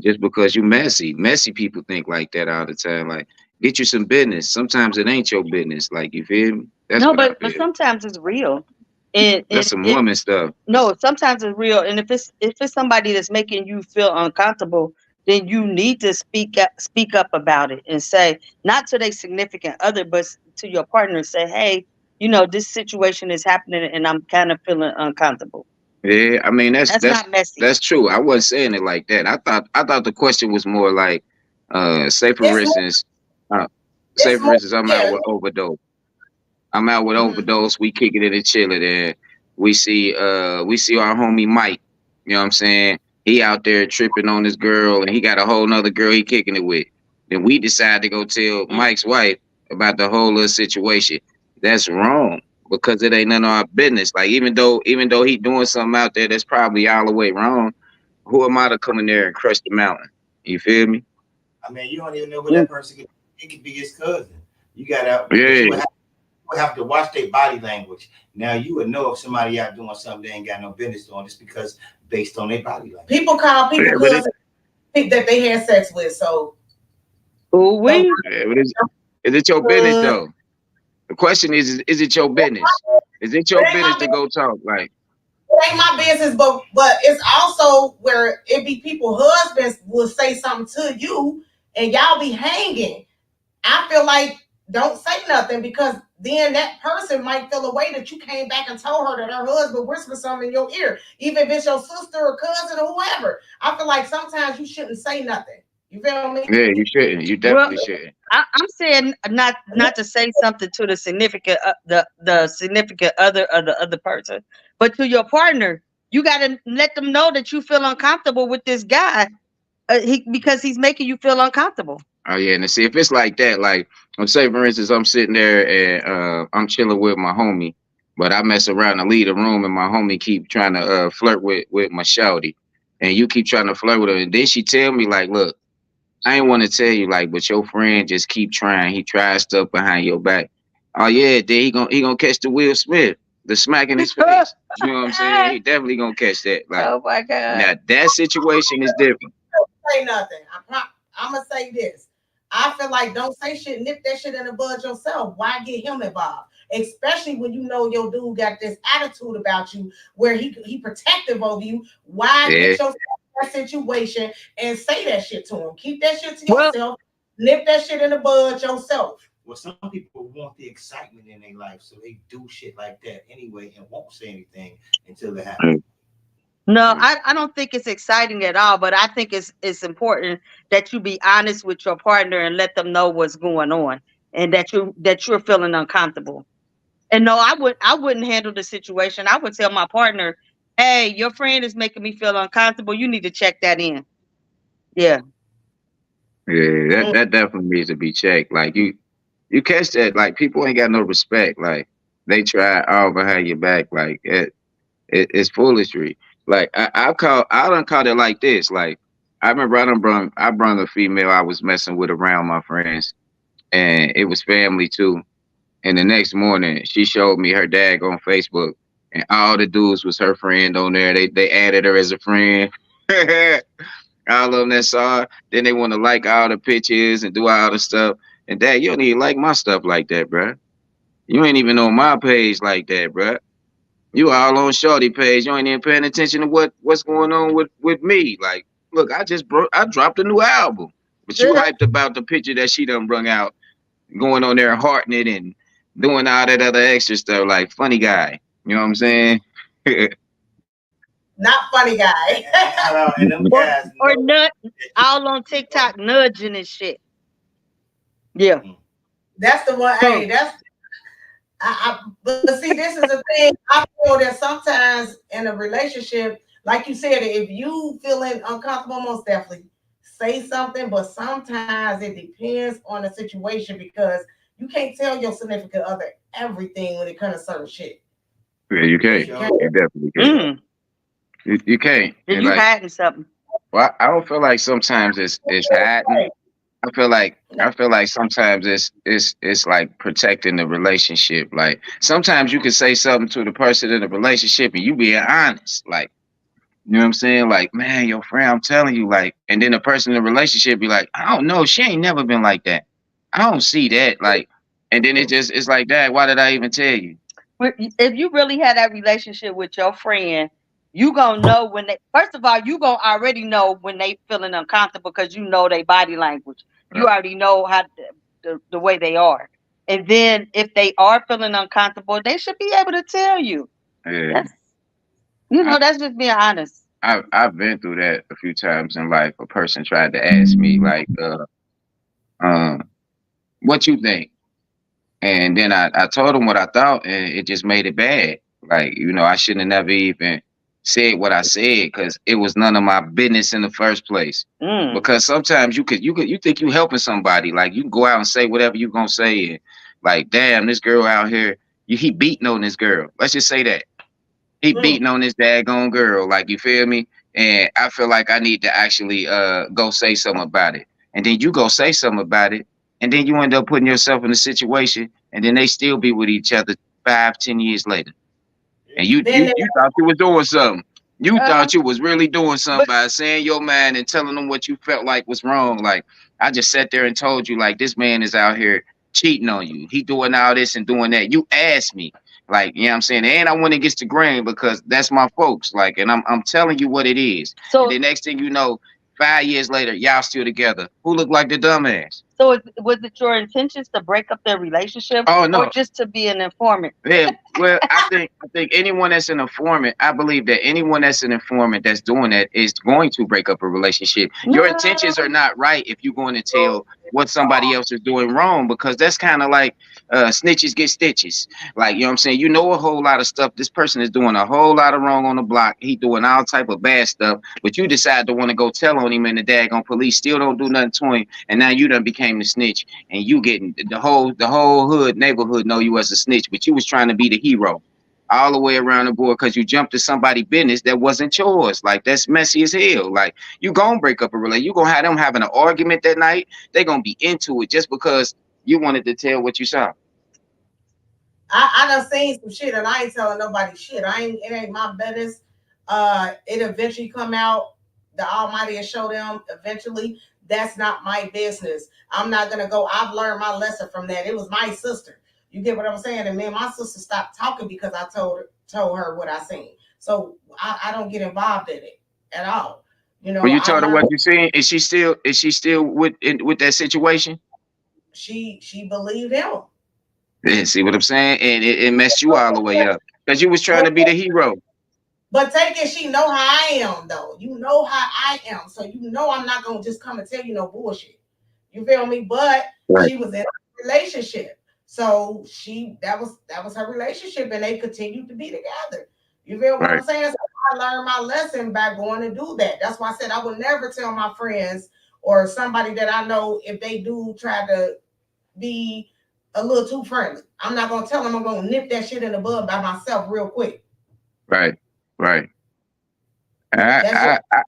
S4: just because you messy. Messy people think like that all the time. Like, get you some business. Sometimes it ain't your business. Like, you feel me? That's
S5: No,
S4: what I
S5: but
S4: feel.
S5: sometimes it's real. And
S4: That's some woman stuff.
S5: no, sometimes it's real. And if it's somebody that's making you feel uncomfortable, then you need to speak up about it and say, not to their significant other, but to your partner and say, hey, this situation is happening and I'm kind of feeling uncomfortable.
S4: Yeah, I mean
S5: That's not messy.
S4: that's true. I wasn't saying it like that. I thought the question was more like, say for
S2: It's more,
S4: instance, uh,
S2: it's more,
S4: I'm out
S2: yeah.
S4: with overdose. I'm out with
S2: Mhm.
S4: overdose. We kicking it and chilling, and we see our homie Mike. You know what I'm saying? He out there tripping on this girl, and he got a whole nother girl he kicking it with. Then we decide to go tell Mike's wife about the whole little situation. That's wrong because it ain't none of our business. Like, even though he doing something out there that's probably all the way wrong, who am I to come in there and crush the mountain? You feel me?
S3: I mean, you don't even know who
S5: Mm.
S3: that person could. It could be his cousin. You gotta, but
S4: Yeah,
S3: would have to watch their body language. Now you would know if somebody out doing something they ain't got no business doing just because based on their body language.
S2: People call
S4: yeah,
S2: people
S4: but it,
S2: cousins that they had sex with. So
S5: Ooh
S2: don't
S5: wee.
S4: yeah, but is it your business
S2: uh,
S4: though? The question is it your business? Is it
S2: it
S4: your
S2: ain't my
S4: business to
S2: business.
S4: go talk? Like,
S2: It ain't my business, but it's also where it be people husbands will say something to you and y'all be hanging. I feel like don't say nothing because then that person might feel a way that you came back and told her that her husband whispered something in your ear, even if it's your sister or cousin or whoever. I feel like sometimes you shouldn't say nothing. You feel me?
S4: yeah, you shouldn't. You
S5: Well,
S4: definitely shouldn't.
S5: I'm saying not to say something to the significant other of the other person, but to your partner, you got to let them know that you feel uncomfortable with this guy, because he's making you feel uncomfortable.
S4: Oh yeah, and see if it's like that, like, let's say for instance, I'm sitting there and I'm chilling with my homie, but I mess around and leave the room, and my homie keep trying to flirt with my shouty, and you keep trying to flirt with her, and then she tell me like, look, I ain't want to tell you like, but your friend just keep trying. He tries stuff behind your back. Oh yeah, then he gonna catch the Will Smith, the smack in his face. You know what I'm saying? He definitely gonna catch that. Like,
S5: Oh my God.
S4: now that situation is different.
S2: Say nothing. I'm gonna say this. I feel like don't say shit, nip that shit in the bud yourself. Why get him involved? Especially when you know your dude got this attitude about you where he protective over you. Why get
S4: Yeah,
S2: yourself in that situation and say that shit to him? Keep that shit to
S5: Well,
S2: yourself. Nip that shit in the bud yourself.
S3: Well, some people want the excitement in their life, so they do shit like that anyway and won't say anything until it happens.
S5: no, I don't think it's exciting at all, but I think it's important that you be honest with your partner and let them know what's going on and that you're feeling uncomfortable. And no, I wouldn't handle the situation. I would tell my partner, "Hey, your friend is making me feel uncomfortable. You need to check that in." Yeah.
S4: yeah, that
S2: Mm.
S4: that definitely needs to be checked. Like, you catch that, like, people ain't got no respect. Like, they try all behind your back. Like, it's foolishry. Like, I done caught it like this. Like, I remember I brung a female I was messing with around my friends, and it was family too. And the next morning, she showed me her dad on Facebook, and all the dudes was her friend on there. They added her as a friend. All of them that saw her, then they want to like all the pictures and do all the stuff. And dad, you don't even like my stuff like that, bruh. You ain't even on my page like that, bruh. You all on Shorty page. You ain't even paying attention to what's going on with me. Like, look, I dropped a new album, but you hyped about the picture that she done brung out, going on there hearting it and doing all that other extra stuff. Like, funny guy. You know what I'm saying?
S2: Not funny guy.
S3: And them
S5: Or
S3: guys
S5: or
S3: know
S5: nut
S3: that you
S5: all on
S3: be funny.
S5: TikTok nudging and shit. Yeah.
S3: Mm.
S2: That's the one.
S5: So
S2: Hey, but see, this is the thing. I feel that sometimes in a relationship, like you said, if you feeling uncomfortable, most definitely say something. But sometimes it depends on the situation because you can't tell your significant other everything when it comes to certain shit.
S4: Yeah, you
S3: For
S4: can't.
S3: sure.
S4: You definitely
S3: For
S4: can't.
S3: sure.
S5: mm,
S4: You can't. And
S5: you
S4: like,
S5: hiding something.
S4: well, I don't feel like sometimes it's hiding.
S2: Right.
S4: I feel like sometimes it's like protecting the relationship. Like sometimes you can say something to the person in the relationship and you being honest. Like, you know what I'm saying? Like, man, your friend, I'm telling you, like, and then the person in the relationship be like, I don't know, she ain't never been like that. I don't see that. Like, and then it's like that. Why did I even tell you?
S5: If you really had that relationship with your friend, you gonna know when they. First of all, you gonna already know when they feeling uncomfortable because you know their body language. You
S4: Right.
S5: already know how the way they are. And then if they are feeling uncomfortable, they should be able to tell you.
S4: Yeah.
S5: That's
S4: I,
S5: that's just being honest.
S4: I've been through that a few times in life. A person tried to ask me like, um, what you think? And then I told him what I thought, and it just made it bad. Like, you know, I shouldn't have never even said what I said because it was none of my business in the first place.
S5: Mm.
S4: Because sometimes you think you helping somebody. Like you can go out and say whatever you gonna say, and like, damn, this girl out here, he beating on this girl. Let's just say that he
S2: Mm.
S4: beating on this daggone girl. Like you feel me? And I feel like I need to actually go say something about it. And then you go say something about it, and then you end up putting yourself in a situation, and then they still be with each other 5, 10 years later. And
S3: Yeah.
S2: Then
S4: you thought you was doing something. You
S5: Uh,
S4: thought you was really doing something
S5: but
S4: by saying your mind and telling them what you felt like was wrong. Like I just sat there and told you, like this man is out here cheating on you. He doing all this and doing that. You asked me, like you know what I'm saying, and I went against the grain because that's my folks. Like, and I'm telling you what it is. And
S5: so
S4: the next thing you know, 5 years later, y'all still together. Who look like the dumbass?
S5: was it your intentions to break up their relationship
S4: Oh
S5: or
S4: no.
S5: just to be an informant?
S4: Yeah, well, I think anyone that's an informant, I believe that anyone that's an informant that's doing that is going to break up a relationship. Your
S5: No.
S4: intentions are not right if you're going to tell what somebody else is doing wrong because that's kind of like snitches get stitches. Like you know what I'm saying? You know a whole lot of stuff. This person is doing a whole lot of wrong on the block. He doing all type of bad stuff, but you decide to want to go tell on him, and the daggone police still don't do nothing to him, and now you done became the snitch and you getting the whole hood neighborhood know you as a snitch, but you was trying to be the hero all the way around the board because you jumped to somebody business that wasn't yours. Like that's messy as hell. Like you gonna break up a relationship. You gonna have them having an argument that night. They gonna be into it just because you wanted to tell what you saw.
S2: I done seen some shit and I ain't telling nobody shit. I ain't it ain't my business. It eventually come out. The Almighty will show them eventually. That's not my business. I'm not gonna go. I've learned my lesson from that. It was my sister. You get what I'm saying? And me and my sister stopped talking because I told her what I seen. So I don't get involved in it at all. You
S4: When
S2: know,
S4: you
S2: I
S4: told her
S2: learned
S4: what you seen, is she still with that situation?
S2: she believed him.
S4: Yeah, see what I'm saying? And it messed you all the way up because you was trying
S2: But
S4: to be the hero.
S2: But take it, she know how I am though. You know how I am, so you know I'm not gonna just come and tell you no bullshit. You feel me? But
S4: Right,
S2: she was in a relationship, so that was her relationship, and they continued to be together. You feel what I'm
S4: right,
S2: saying? So I learned my lesson by going to do that. That's why I said I would never tell my friends or somebody that I know if they do try to be a little too friendly. I'm not gonna tell them. I'm gonna nip that shit in the bud by myself real quick.
S4: right, right. I,
S2: That's just
S4: I, I,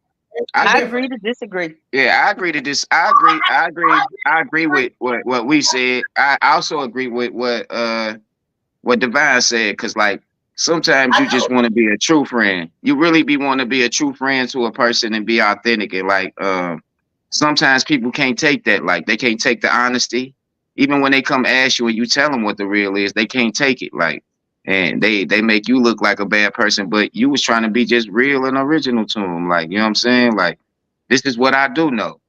S4: I
S5: I
S2: different.
S5: agree to disagree.
S4: Yeah, I agree to this. I agree with what we said. I also agree with what Divine said, because like sometimes
S2: I
S4: you just
S2: know.
S4: want to be a true friend. You really be want to be a true friend to a person and be authentic. And like sometimes people can't take that. Like they can't take the honesty. Even when they come ask you and you tell them what the real is, they can't take it. Like and they make you look like a bad person, but you was trying to be just real and original to them. Like, you know what I'm saying? Like, this is what I do know.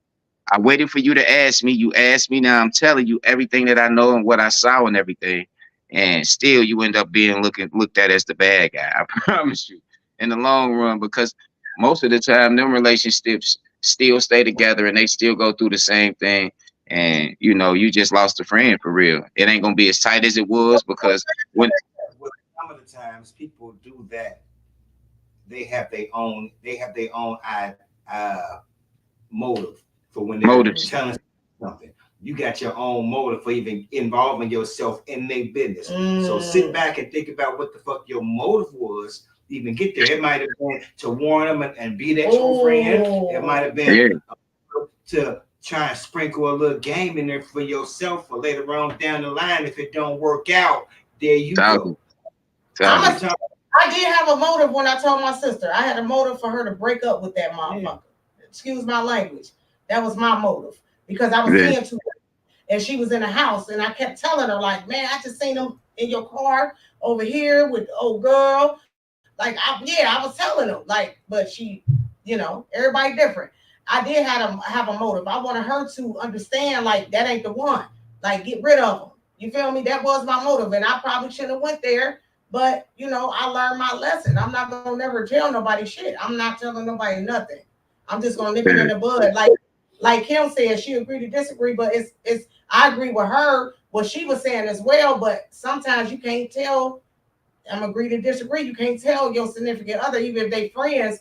S4: I waited for you to ask me. You asked me. Now I'm telling you everything that I know and what I saw and everything. And still, you end up being looked at as the bad guy. I promise you, in the long run, because most of the time, them relationships still stay together and they still go through the same thing. and you just lost a friend for real. It ain't gonna be as tight as it was because when
S3: Well, some of the times people do that. They have their own motive for when they're
S4: motives.
S3: telling something. You got your own motive for even involving yourself in their business. So sit back and think about what the fuck your motive was to even get there. It might have been to warn them and be that your friend. It might have been
S4: Yeah,
S3: to try and sprinkle a little game in there for yourself for later on down the line. If it don't work out, there you
S4: talking,
S3: go.
S4: talking.
S2: I did have a motive when I told my sister. I had a motive for her to break up with that motherfucker. Yeah. Excuse my language. That was my motive because I was
S4: Yeah.
S2: seeing too much. And she was in the house, and I kept telling her, like, man, I just seen him in your car over here with the old girl. Like, I was telling them, like, but she, everybody different. I did have a motive. I wanted her to understand, like, that ain't the one. Like, get rid of him. You feel me? That was my motive, and I probably shouldn't have went there. But I learned my lesson. I'm not gonna never tell nobody shit. I'm not telling nobody nothing. I'm just gonna nip it in the bud. Like Kim said, she agreed to disagree, but it's I agree with her what she was saying as well. But sometimes you can't tell. I'm agree to disagree. You can't tell your significant other, even if they friends,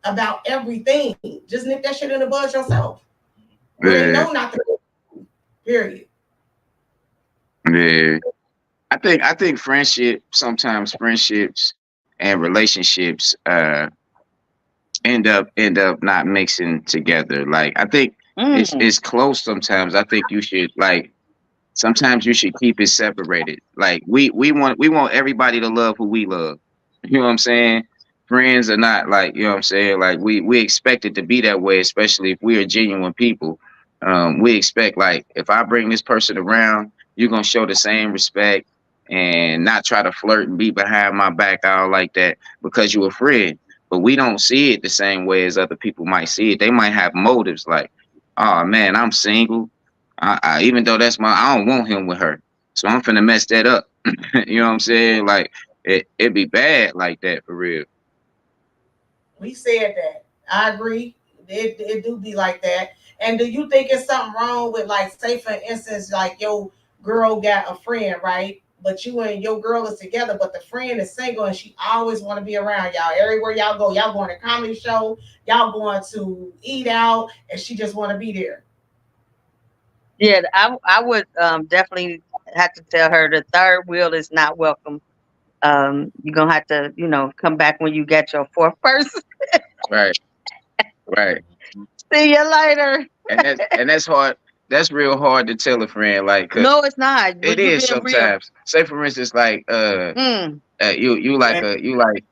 S2: about everything. Just nip that shit in the bud yourself. They know not to. Period.
S4: Yeah. I think sometimes friendships and relationships end up not mixing together. Like I think it's close sometimes. I think you should sometimes you should keep it separated. Like we want everybody to love who we love. You know what I'm saying? Friends are not like, you know what I'm saying? Like we expect it to be that way, especially if we are genuine people. We expect like if I bring this person around, you're gonna show the same respect and not try to flirt and be behind my back all like that because you're a friend. But we don't see it the same way as other people might see it. They might have motives like, oh man, I'm single. Even though I don't want him with her, so I'm finna mess that up. You know what I'm saying? Like it be bad like that for real.
S2: We said that. I agree. It do be like that. And do you think it's something wrong with, like, say for instance, like your girl got a friend, right? But you and your girl is together, but the friend is single and she always want to be around y'all. Everywhere y'all go, y'all going to comedy show, y'all going to eat out, and she just want to be there.
S5: Yeah, I would definitely have to tell her the third wheel is not welcome. You're gonna have to, come back when you get your fourth person.
S4: Right, right.
S5: See you later.
S4: And that's hard. That's real hard to tell a friend. Like, 'cause
S5: No, it's not.
S4: it
S5: But you
S4: is
S5: being real.
S4: sometimes. Say for instance, like
S5: Mm.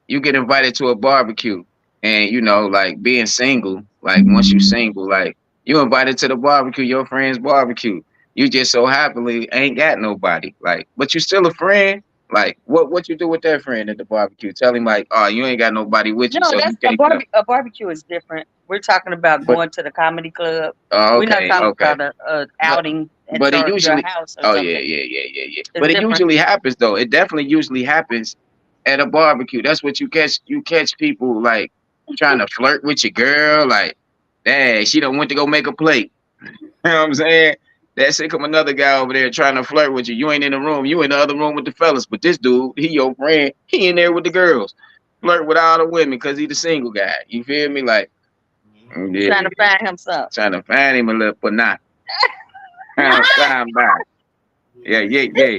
S4: you get invited to a barbecue, and like being single, like once you single, like you invited to the barbecue, your friend's barbecue. You just so happily ain't got nobody, like, but you still a friend. Like what you do with that friend at the barbecue? Tell him like, oh, you ain't got nobody with you,
S5: No,
S4: so
S5: that's
S4: you can't come.
S5: a barbecue is different. We're talking about
S4: But
S5: going to the comedy club.
S4: oh,
S5: We're not
S4: okay,
S5: talking
S4: okay.
S5: about a
S4: But
S5: outing at
S4: but it
S5: your
S4: usually,
S5: house or
S4: oh yeah,
S5: something.
S4: yeah, yeah, yeah, yeah.
S5: It's
S4: But it
S5: different.
S4: usually happens though. It definitely usually happens at a barbecue. That's what you catch. You catch people like trying to flirt with your girl. Like, dang, she don't went to go make a plate. You know what I'm saying? That's it. Come another guy over there trying to flirt with you. You ain't in the room. You in the other room with the fellas. But this dude, he your friend. He in there with the girls, flirt with all the women because he the single guy. You feel me? Like, yeah,
S5: Trying to find him something.
S4: trying to find him a little, but not. Time back. Yeah, yeah, yeah.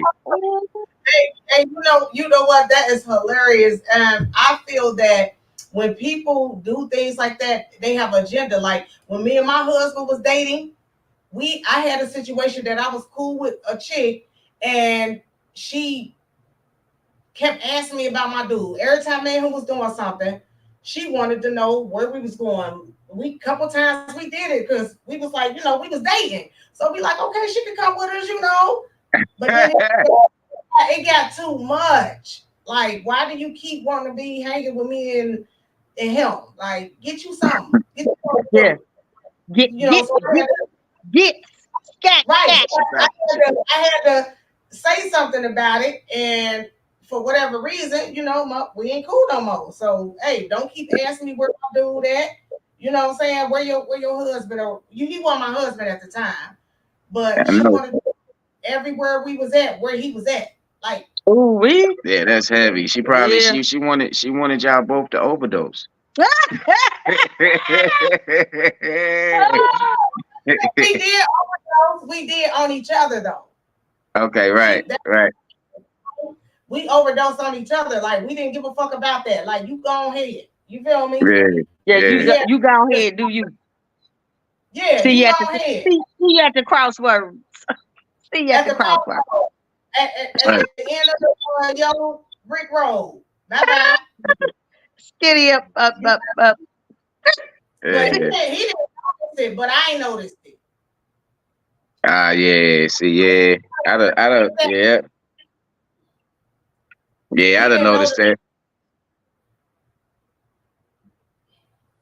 S2: Hey, you know what? That is hilarious. And I feel that when people do things like that, they have agenda. Like when me and my husband was dating, I had a situation that I was cool with a chick, and she kept asking me about my dude. Every time me and him was doing something, she wanted to know where we was going. We couple times we did it because we was like, we was dating. So we like, okay, she could come with us. But then it got too much. Like, why do you keep wanting to be hanging with me and him? Like, get you something. Get you something.
S5: Yeah. Get
S2: So
S5: get scat
S2: right.
S5: scat.
S2: I had to say something about it, and for whatever reason, we ain't cool no more. So hey, don't keep asking me where my dude at. You know what I'm saying? Where your husband, or he wasn't my husband at the time. but
S4: I
S2: she
S4: know.
S2: wanted to everywhere we was at, where he was at. Like,
S5: Oh, we.
S4: Yeah, that's heavy. She probably
S5: Yeah.
S4: she wanted y'all both to overdose.
S2: we did overdose. We did on each other though.
S4: Okay,
S2: She
S4: right,
S2: that,
S4: right.
S2: we overdosed on each other. Like we didn't give a fuck about that. Like you go ahead. You feel me?
S4: Yeah,
S5: Yeah,
S4: yeah.
S5: you go ahead, do you?
S2: Yeah,
S5: See
S2: you
S5: you
S2: go
S5: at the
S2: ahead.
S5: see you at the crossroads. See you at
S2: At
S5: the
S2: the
S5: crossroads.
S2: at
S4: Right.
S2: the end of the yellow brick road. Bye bye.
S5: Skitty up.
S2: But
S4: Yeah.
S2: he didn't notice it, but I ain't noticed it.
S4: Ah, yeah. See, yeah. Yeah, yeah.
S2: He
S4: I'd have
S2: didn't
S4: noticed
S2: notice.
S4: that.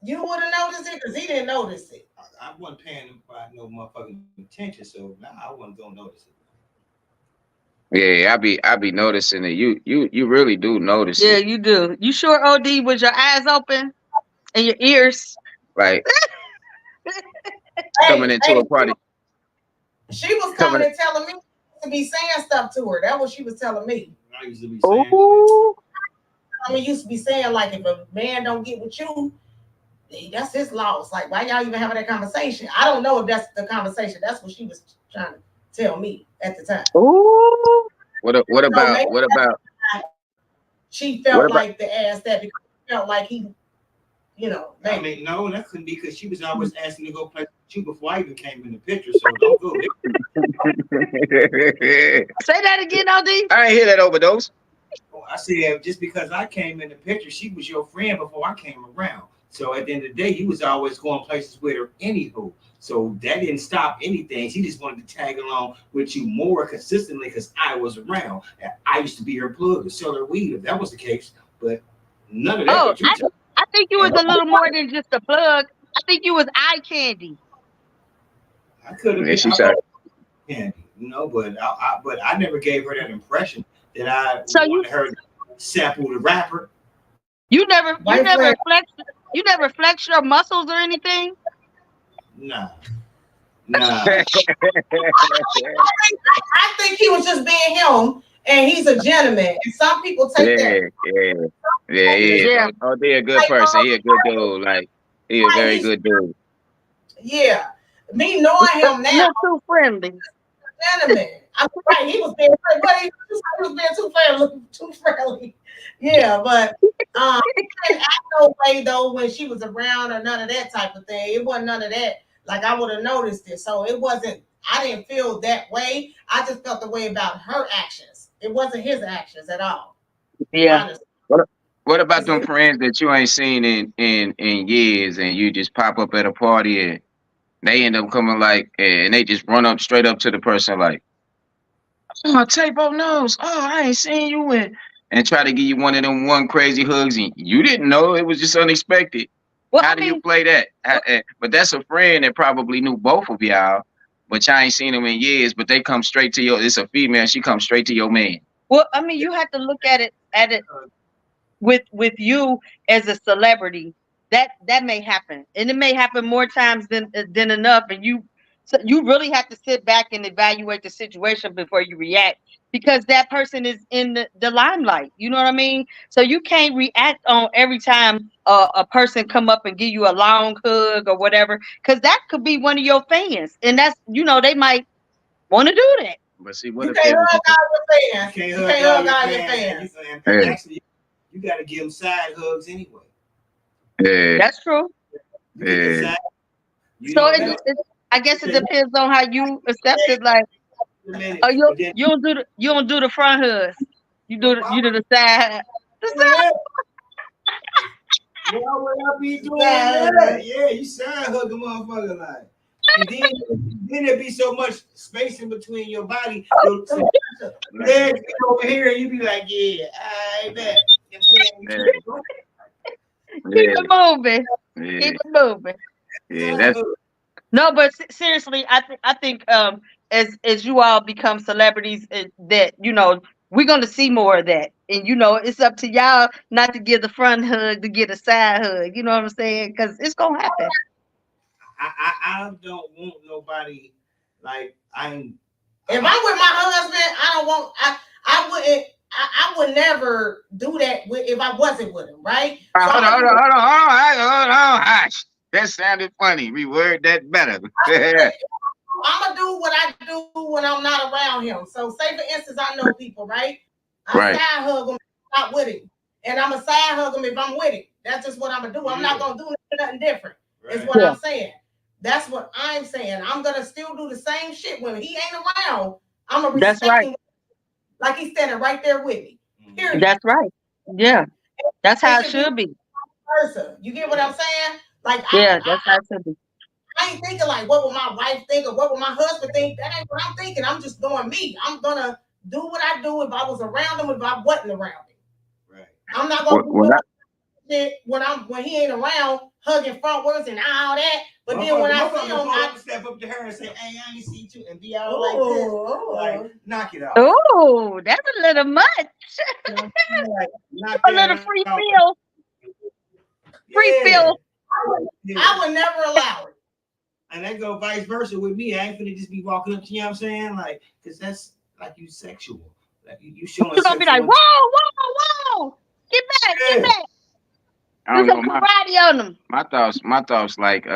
S2: You would have noticed it because he didn't notice it.
S3: I wasn't paying him by no motherfucking attention, so now I wasn't gonna notice it.
S4: Yeah, I be noticing it. You really do notice
S5: Yeah,
S4: it.
S5: you do. You sure OD with your eyes open and your ears?
S4: Like coming
S2: Hey,
S4: into
S2: hey,
S4: a party,
S2: she was
S4: coming.
S2: coming and telling me to be saying stuff to her. That's what she was telling me.
S3: I used to be saying shit.
S5: Oh,
S2: I mean, used to be saying like, if a man don't get with you, that's his loss. Like, why y'all even having that conversation? I don't know if that's the conversation. That's what she was trying to tell me at the time.
S5: oh.
S4: What
S2: So
S4: about
S2: maybe
S4: what about
S2: she
S4: what
S2: felt
S4: about?
S2: like the ass that because she felt like he,
S3: I
S2: maybe.
S3: mean, no, that couldn't be because she was always asking to go play with you before I even came in the picture. So don't go there.
S5: Say that again, OD.
S4: I ain't hear that overdose.
S3: I said just because I came in the picture, she was your friend before I came around. So at the end of the day, you was always going places with her anywho. So that didn't stop anything. She just wanted to tag along with you more consistently because I was around. And I used to be her plug to sell her weed if that was the case. But none of that.
S5: Oh,
S3: But you
S5: I think you was a little more than just a plug. I think you was eye candy.
S3: I could have
S4: Yeah,
S3: been
S4: she said.
S3: candy, but I never gave her that impression that I
S5: So
S3: wanted her to sample the rapper.
S5: you never
S2: White flag.
S5: flex your muscles or anything.
S3: Nah.
S2: I think he was just being him, and he's a gentleman. And some people take that.
S4: Yeah.
S5: Yeah.
S4: Oh, they a good person. He a good dude. Like he a very good dude.
S2: Yeah. Me knowing him now,
S5: Not too friendly.
S2: gentleman. I'm right. He was being friendly. But he was being too friendly. Yeah, but he didn't act no way though when she was around or none of that type of thing. It wasn't none of that. Like I would have noticed it. So it wasn't. I didn't feel that way. I just felt the way about her actions. It wasn't his actions at all.
S5: Yeah.
S2: Honestly.
S4: What about them friends that you ain't seen in years, and you just pop up at a party and they end up coming like, and they just run up straight up to the person like, "Oh, Tabo knows. Oh, I ain't seen you in," and try to give you one of them one crazy hugs, and you didn't know it was just unexpected.
S5: Well,
S4: How do you play that? But that's a friend that probably knew both of y'all, but y'all ain't seen them in years. But they come straight to your. It's a female. She comes straight to your man.
S5: well, I mean, you have to look at it with you as a celebrity. That may happen, and it may happen more times than enough. And you really have to sit back and evaluate the situation before you react, because that person is in the limelight. You know what I mean? So you can't react on every time a person come up and give you a long hug or whatever, because that could be one of your fans, and that's they might want to do that.
S4: But see, what
S2: You
S4: if
S2: can't
S4: they was?
S2: hug all your fans.
S3: You
S2: You
S3: can't
S2: can't
S3: hug
S2: hug
S3: all
S2: all
S3: your
S2: your
S3: fans.
S2: fans.
S3: And
S4: Yeah.
S3: actually, you got to give them side hugs anyway.
S4: Yeah,
S5: That's true.
S3: You get the
S4: yeah.
S3: side. You
S5: So
S3: don't get
S5: I guess it depends on how you accept it. Like,
S3: a minute,
S5: oh,
S3: but then
S5: you don't do the front hugs. You do the side. The side.
S3: yeah, why would I be doing that? Yeah, you side hug a motherfucker like. And then there be so much space in between your body. Your legs get over here, and you be like, yeah, I bet. You know what I'm
S5: Keep
S4: Yeah,
S5: it moving.
S4: yeah,
S5: Keep it moving.
S4: yeah.
S3: saying?
S4: That's
S5: No, but seriously, I think as you all become celebrities, that we're gonna see more of that, and it's up to y'all not to give the front hug, to get a side hug. You know what I'm saying? Because it's gonna happen.
S3: I don't want nobody Like I'm.
S2: If I'm with my husband, I don't want. I wouldn't. I would never do that if I wasn't with him, right? So
S4: Hold on. Hush. That sounded funny. Reword that better.
S2: I'm gonna do what I do when I'm not around him. So, say for instance, I know people, right? I
S4: Right.
S2: side hug him if I'm not with him, and I'm a side hug him if I'm with him. That's just what I'm gonna do. I'm not gonna do nothing different. Is what I'm saying. That's what I'm saying. I'm gonna still do the same shit when he ain't around. I'm gonna respect him like he's standing right there with me. Period.
S5: That's right. Yeah, that's how it should be.
S2: Versa. You get what I'm saying? Like,
S5: Yeah, that's how it should be.
S2: I ain't thinking like, what will my wife think or what will my husband think? That ain't what I'm thinking. I'm just doing me. I'm gonna do what I do if I was around him, if I wasn't around him.
S3: Right.
S2: I'm not gonna do shit when he ain't around, hugging frontwards and all that. But then when I see him, I
S3: step up to her and say, "Hey, I ain't see you," and be all like this, like knock it off.
S5: Oh, that's a little much.
S3: Like,
S5: a little free feel. Free feel.
S2: I would never allow it.
S3: And that go vice versa with me. I ain't finna just be walking up to you, know what I'm saying? Like, because that's like you sexual. Like you showing
S5: You're gonna be like, whoa. Get back.
S4: I don't
S5: do some karate on them.
S4: My thoughts like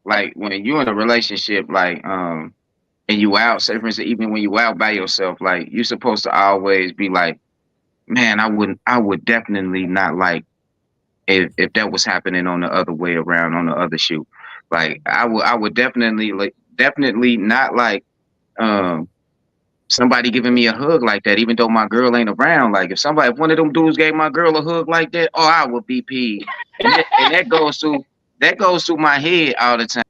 S4: like when you're in a relationship, like and you out, say for instance, even when you out by yourself, like you're supposed to always be like, man, I would definitely not like if that was happening on the other way around, on the other shoe. Like I would definitely not like somebody giving me a hug like that, even though my girl ain't around. Like if one of them dudes gave my girl a hug like that, oh, I would be peeved. And that goes through my head all the time.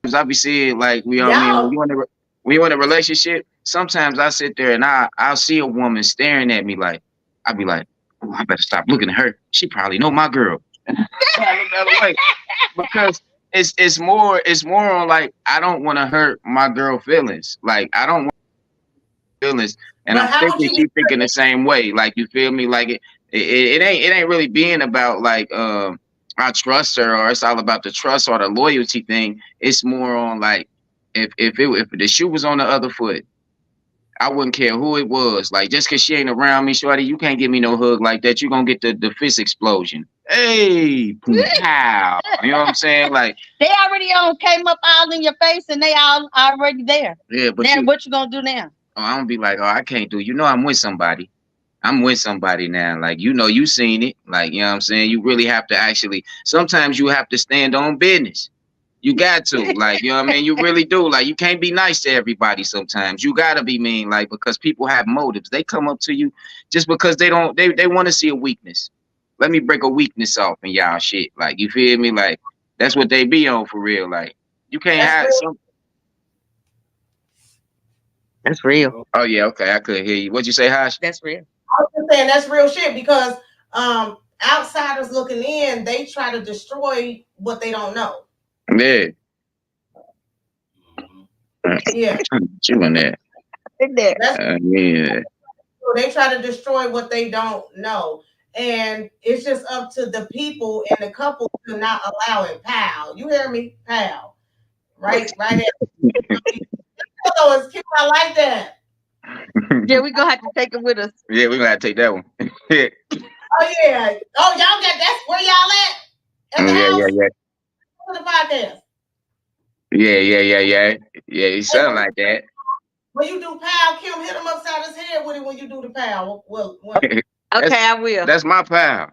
S4: Because I be seeing like when you in a relationship, sometimes I sit there and I'll see a woman staring at me like I'll be like, oh, I better stop looking at her. She probably know my girl. I look the other way because it's more on like I don't want to hurt my girl feelings. Like I don't want feelings, and I'm thinking she's thinking the same way. Like you feel me? Like it ain't really being about like I trust her or it's all about the trust or the loyalty thing. It's more on like if the shoe was on the other foot, I wouldn't care who it was. Like just cause she ain't around me, shorty, you can't give me no hug like that. You gonna get the fist explosion. Hey, pow. You know what I'm saying? Like
S5: they already came up all in your face and they all already there.
S4: Yeah, but
S5: now what you gonna do now?
S4: Oh, I'm gonna be like, oh, I can't do. You know, I'm with somebody. I'm with somebody now. Like, you know, you seen it. Like, you know what I'm saying? You really have to actually. Sometimes you have to stand on business. You got to, like, you know what I mean? You really do. Like, you can't be nice to everybody sometimes. You gotta be mean, like, because people have motives. They come up to you just because they want to see a weakness. Let me break a weakness off in y'all shit. Like, you feel me? Like, that's what they be on for real. Like, you can't have some.
S5: That's real.
S4: Oh yeah, okay. I couldn't hear you. What'd you say, Hash?
S5: That's real.
S2: I was just saying that's real shit because outsiders looking in, they try to destroy what they don't know.
S4: Yeah.
S2: Yeah.
S4: You in there?
S2: Yeah. They try to destroy what they don't know. And it's just up to the people and the couple to not allow it. Pal. You hear me? Pal. Right there. Oh, it's cute. I like that.
S5: Yeah, we're gonna have to take it with us.
S4: Yeah, we're gonna have to take that one.
S2: Oh yeah. Oh, y'all got that's where y'all at? At the house?
S4: Yeah.
S2: For the podcast.
S4: Yeah. You sound like that.
S2: When you do pal, Kim, hit him upside his head with it when you do the pal. Well,
S5: okay, I will.
S4: That's my pal.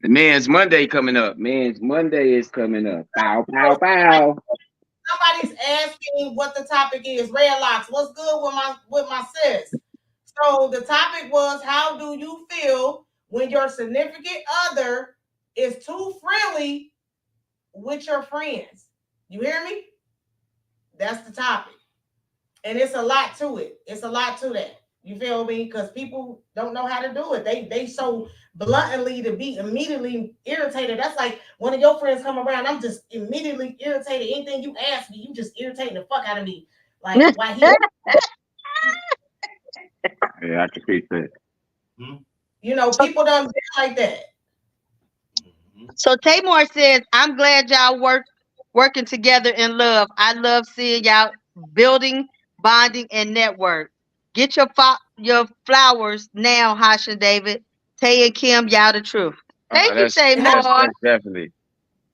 S4: The Men's Monday coming up. Men's Monday is coming up. Pow.
S2: Somebody's asking what the topic is. Red Locks, what's good with my sis? So the topic was, how do you feel when your significant other is too friendly with your friends? You hear me? That's the topic. And it's a lot to it. It's a lot to that. You feel me? Because people don't know how to do it. They so bluntly to be immediately irritated. That's like one of your friends come around. I'm just immediately irritated. Anything you ask me, you just irritating the fuck out of me. Like why he?
S4: Yeah, I can see that.
S2: You know, people don't get like that.
S5: So Tamar says, "I'm glad y'all work working together in love. I love seeing y'all building, bonding, and network. Get your flowers now, Hasha David. Tay and Kim, y'all the truth. Thank you,
S4: That's
S5: Tay
S4: that's
S5: Moore.
S4: that's definitely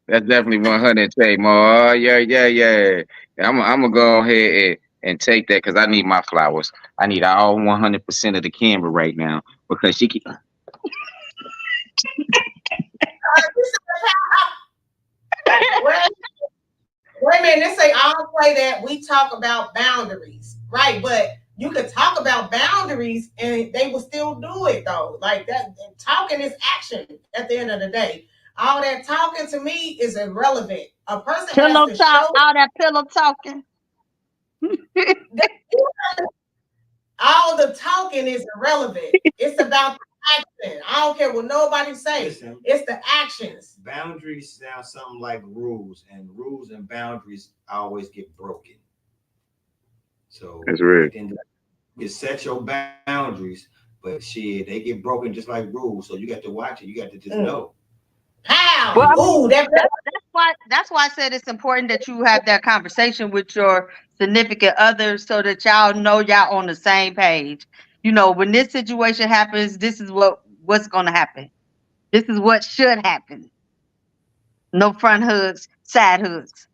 S4: that's definitely 100 take more. Oh, yeah, yeah, yeah. I'm gonna go ahead and take that because I need my flowers. I need all 100% of the camera right now because she keep.
S2: Wait, wait a minute. They say I don't play that. We talk about boundaries, right? But you could talk about boundaries and they will still do it though. Like that, talking is action at the end of the day. All that talking to me is irrelevant. A person has
S5: Pillow
S2: to
S5: talk,
S2: show
S5: all that pillow talking.
S2: that all the talking is irrelevant. It's about the action. I don't care what nobody says.
S3: Listen,
S2: It's the actions.
S3: boundaries sound something like rules, and rules and boundaries always get broken. So
S4: That's real.
S3: at the end of the day, you set your boundaries, but shit, they get broken just like rules. So you got to watch it. You got to just know.
S5: Well,
S2: Pow!
S5: I mean,
S2: Ooh, that
S5: that's why I said it's important that you have that conversation with your significant other so that y'all know y'all on the same page. You know, when this situation happens, this is what's gonna happen. This is what should happen. No front hooks, side hooks.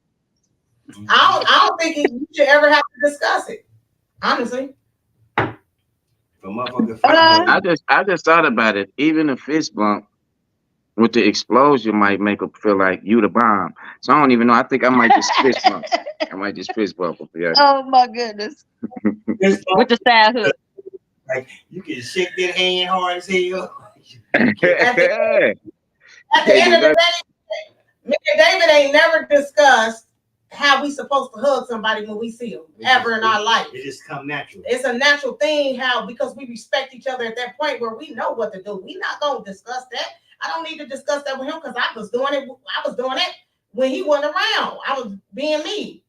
S2: I don't think you should ever have to discuss it. Honestly.
S3: If a motherfucker
S5: Uh,
S4: I just thought about it. Even a fist bump with the explosion might make them feel like you the bomb. So I don't even know. I think I might just fist bump. I might just fist bump them. Yeah.
S5: oh my goodness. With the side hook.
S3: like you can shake that hand hard as hell.
S2: At the end of the day, me and David ain't never discussed how we supposed to hug somebody when we see them ever in our life.
S3: It just come natural.
S2: It's a natural thing how because we respect each other at that point where we know what to do. We not gonna discuss that. I don't need to discuss that with him because I was doing it. I was doing it when he wasn't around. I was being me.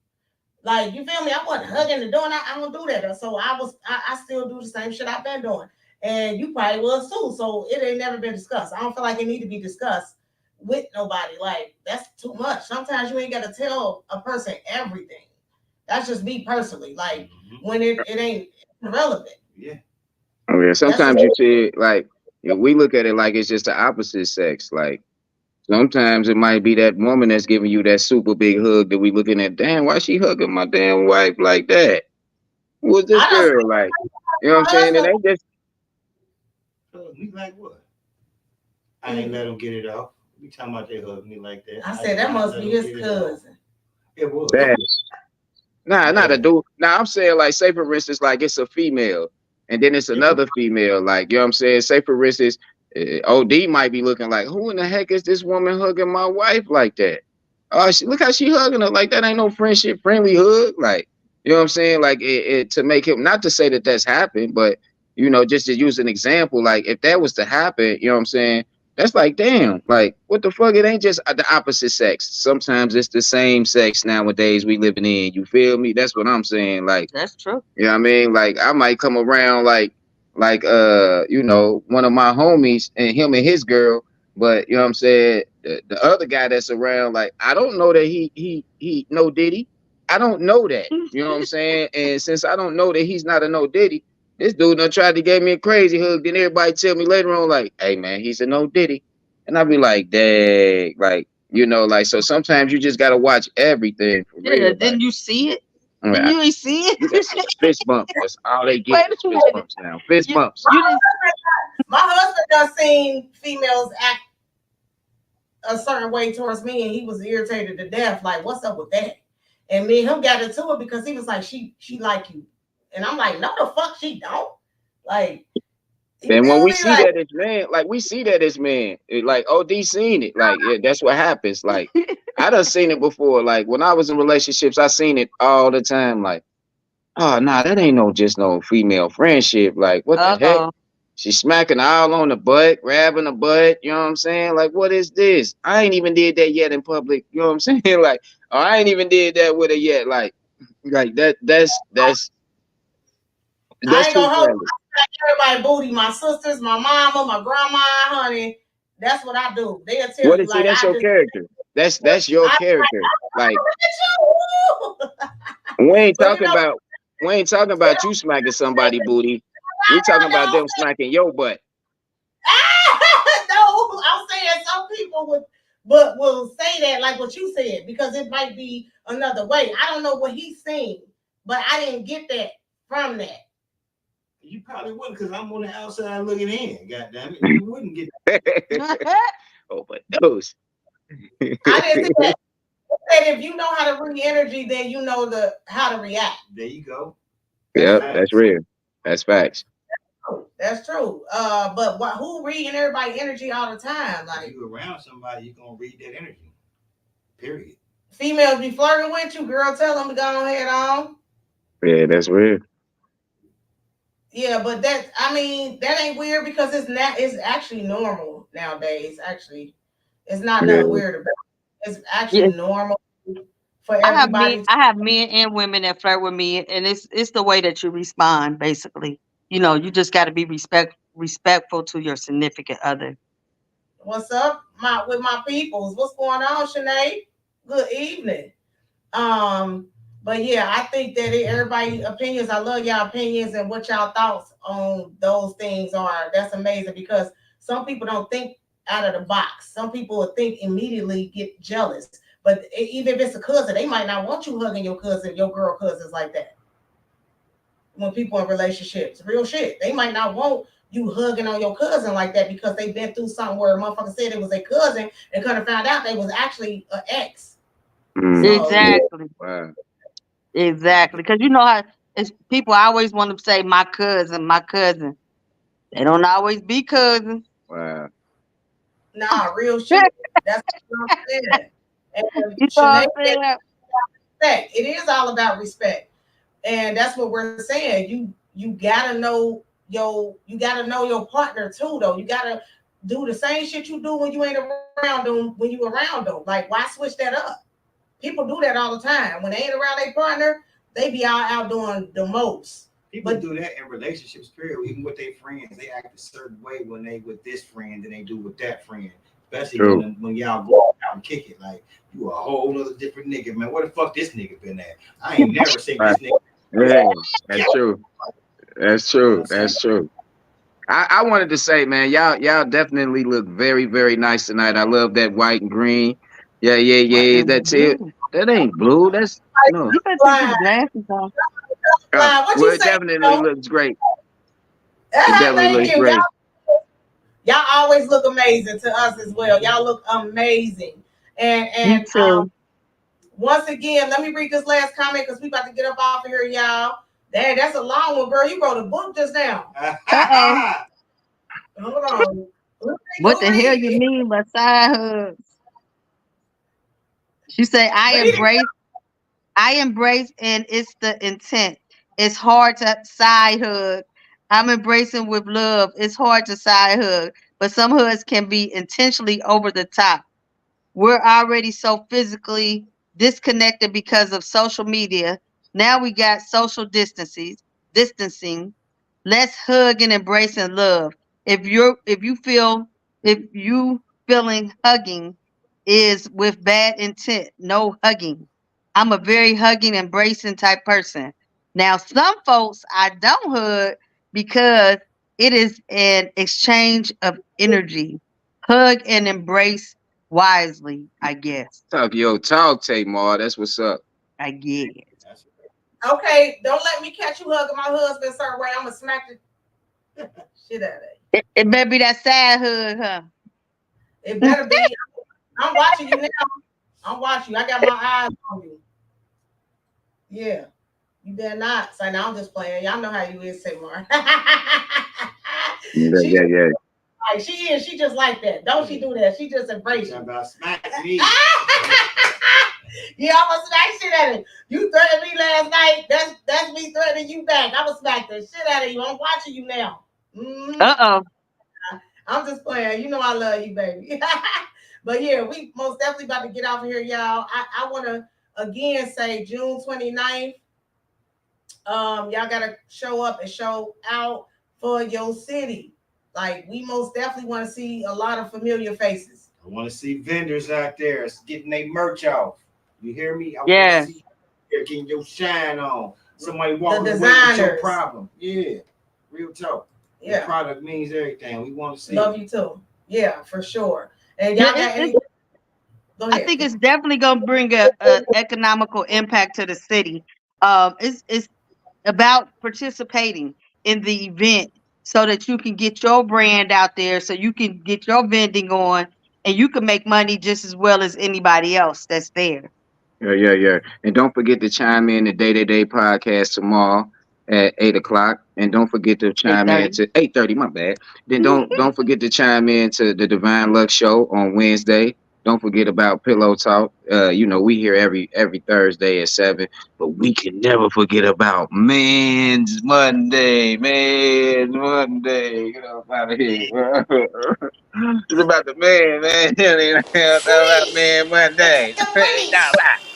S2: Like you feel me? I wasn't hugging the door. I don't do that. So I still do the same shit I've been doing, and you probably was too. So it ain't never been discussed. I don't feel like it need to be discussed with nobody. Like that's too much. Sometimes you ain't got to tell a person everything. That's just me personally. Like when it ain't irrelevant.
S3: Yeah.
S4: Oh yeah. Sometimes you see it like we look at it like it's just the opposite sex. Like sometimes it might be that woman that's giving you that super big hug that we looking at. Damn, why she hugging my damn wife like that? Who's this girl like? You know what I'm saying? It ain't just.
S3: Me like what? I ain't let him get it off. We talking about they hug me like that.
S2: I said that must be his cousin.
S3: It was.
S4: Not a dude. Nah, I'm saying like, say for instance, like it's a female, and then it's another female. Like you know what I'm saying. Say for instance, OD might be looking like, who in the heck is this woman hugging my wife like that? Oh, look how she hugging her like that. Ain't no friendship friendly hug. Like you know what I'm saying. Like it to make him not to say that that's happened, but you know just to use an example. Like if that was to happen, you know what I'm saying. That's like, damn, like, what the fuck? It ain't just the opposite sex. Sometimes it's the same sex nowadays we living in. You feel me? That's what I'm saying. Like,
S5: That's true.
S4: you know what I mean? Like, I might come around you know, one of my homies and him and his girl, but you know what I'm saying? The other guy that's around, like, I don't know that he no Diddy. I don't know that. You know what I'm saying? And since I don't know that he's not a no Diddy, this dude done tried to give me a crazy hug. Then everybody tell me later on, like, hey man, he's a no Diddy. And I be like, dang, like, you know, like so sometimes you just gotta watch everything for real.
S5: Yeah, didn't you see it?
S4: Right.
S5: You ain't see it?
S4: Fist bumps. That's all they get. Is fist bumps now. Fist bumps.
S2: My husband done seen females act a certain way towards me, and he was irritated to death. Like, what's up with that? And me and him got into it because he was like, she like you. And I'm like, no, the fuck she don't. Like,
S4: and when we see that as man, like we see that as man, like OD seen it. Like yeah, that's what happens. Like I done seen it before. Like when I was in relationships, I seen it all the time. Like, oh nah, that ain't just no female friendship. Like what the heck? She's smacking all on the butt, grabbing the butt. You know what I'm saying? Like what is this? I ain't even did that yet in public. You know what I'm saying? Like I ain't even did that with her yet. Like that's
S2: I ain't gonna hold everybody booty. My sisters, my mama, my grandma, honey. That's what I do. They'll tell you.
S4: Like, that's your character. That's your character. Like
S2: Look at you.
S4: we ain't
S2: But you
S4: talking
S2: know,
S4: about you smacking somebody booty. We talking about them smacking your butt.
S2: no, I'm saying some people will say that like what you said because it might be another way. I don't know what he's saying, but I didn't get that from that.
S3: You probably wouldn't, because I'm on the outside looking in. God damn it, you wouldn't get that.
S4: Overdose.
S2: I didn't see that. Said if you know how to read energy, then you know how to react.
S3: There you go.
S4: Yep, that's real. That's facts.
S2: That's true. But who reading everybody energy all the time? Like
S3: you around somebody, you're gonna read that energy. Period.
S2: Females be flirting with you, girl. Tell them to go ahead on.
S4: Yeah, that's real.
S2: Yeah, but that ain't weird because it's actually normal nowadays. Actually, it's not nothing weird about it. It's actually normal for everybody.
S5: I have men and women that flirt with me, and it's the way that you respond. Basically, you just got to be respectful to your significant other.
S2: What's up, with my peoples? What's going on, Sinead? Good evening. But yeah, I think that everybody opinions. I love y'all opinions and what y'all thoughts on those things are. That's amazing because some people don't think out of the box. Some people will think immediately, get jealous. But even if it's a cousin, they might not want you hugging your cousin, your girl cousins like that. When people in relationships, real shit, they might not want you hugging on your cousin like that because they've been through something where a motherfucker said it was a cousin and kind of found out they was actually an ex.
S5: Exactly.
S4: Wow.
S5: Exactly. Because how it's people always want to say my cousin, my cousin. They don't always be cousins.
S4: Wow.
S2: Nah, real shit. That's what I'm saying. And
S5: You know
S2: Sinead,
S5: what I'm saying?
S2: respect. It is all about respect. And that's what we're saying. You gotta know your partner too, though. You gotta do the same shit you do when you ain't around them, when you around them. Like, why switch that up? People do that all the time. When they ain't around their partner, they be out doing the most.
S3: People do that in relationships, period. Even with their friends, they act a certain way when they with this friend than they do with that friend. Especially when y'all go out and kick it. Like, you a whole other different nigga, man. Where the fuck this nigga been at? I ain't never seen this nigga.
S4: Yeah, that's true. That's true. That's true. I wanted to say, man, y'all definitely look very, very nice tonight. I love that white and green. Yeah. That's it. That ain't blue. That's no.
S5: You better take your glasses off.
S2: What
S4: Well,
S2: you
S4: it
S2: say?
S4: definitely looks great. It definitely
S2: Thank
S4: looks
S2: you.
S4: great.
S2: Y'all always look amazing to us as well. Y'all look amazing. And once again, let me read this last comment because we about to get up off of here, y'all. Dang, that's a long one, girl. You wrote a book just now. Hold on.
S5: What the hell you mean by side hugs? She said, I embrace, and it's the intent. It's hard to side hug. I'm embracing with love. It's hard to side hug, but some hugs can be intentionally over the top. We're already so physically disconnected because of social media. Now we got social distancing. Let's hug and embrace and love. If you feeling hugging is with bad intent, no hugging. I'm a very hugging, embracing type person. Now, some folks I don't hug because it is an exchange of energy. Hug and embrace wisely, I guess.
S4: Talk, Tamar. That's what's up.
S5: I guess.
S2: Okay, don't let me catch you hugging my husband, sir. Way I'm gonna smack the shit out of it.
S5: It better be that sad hug, huh?
S2: It better be. I'm watching you now. I'm watching you. I got my eyes on you. Yeah. You better not. So now I'm just playing. Y'all know how you is, Tamar.
S4: Yeah.
S2: Like she is. She just like that. Don't she do that? She just embrace you.
S3: About smack me.
S2: Yeah, I'm gonna smack shit at it. You threatened me last night. That's me threatening you back. I'm gonna smack the shit out of you. I'm watching you now.
S5: Uh-oh.
S2: I'm just playing. You know I love you, baby. But yeah, we most definitely about to get off of here, y'all. I want to again say June 29th. Y'all gotta show up and show out for your city. Like, we most definitely want to see a lot of familiar faces.
S3: I want to see vendors out there getting their merch off. You hear me? I
S5: Yeah.
S3: want to see you getting your shine on. Somebody walking away with
S2: designers.
S3: your problem. Yeah. Real talk. The
S2: Yeah.
S3: product means everything. We want to see.
S2: Love you too. Yeah, for sure. And y'all got any? Go ahead.
S5: I think it's definitely gonna bring a economical impact to the city. It's about participating in the event so that you can get your brand out there, so you can get your vending on, and you can make money just as well as anybody else that's there.
S4: Yeah. And don't forget to chime in the Day podcast tomorrow at 8:00. And don't forget to chime in to 8:30. My bad. Then don't forget to chime in to the Divine Luck Show on Wednesday. Don't forget about Pillow Talk. We here every Thursday at 7. But we can never forget about Men's Monday. Get off out of here, bro. It's about the man. It's about Man Monday.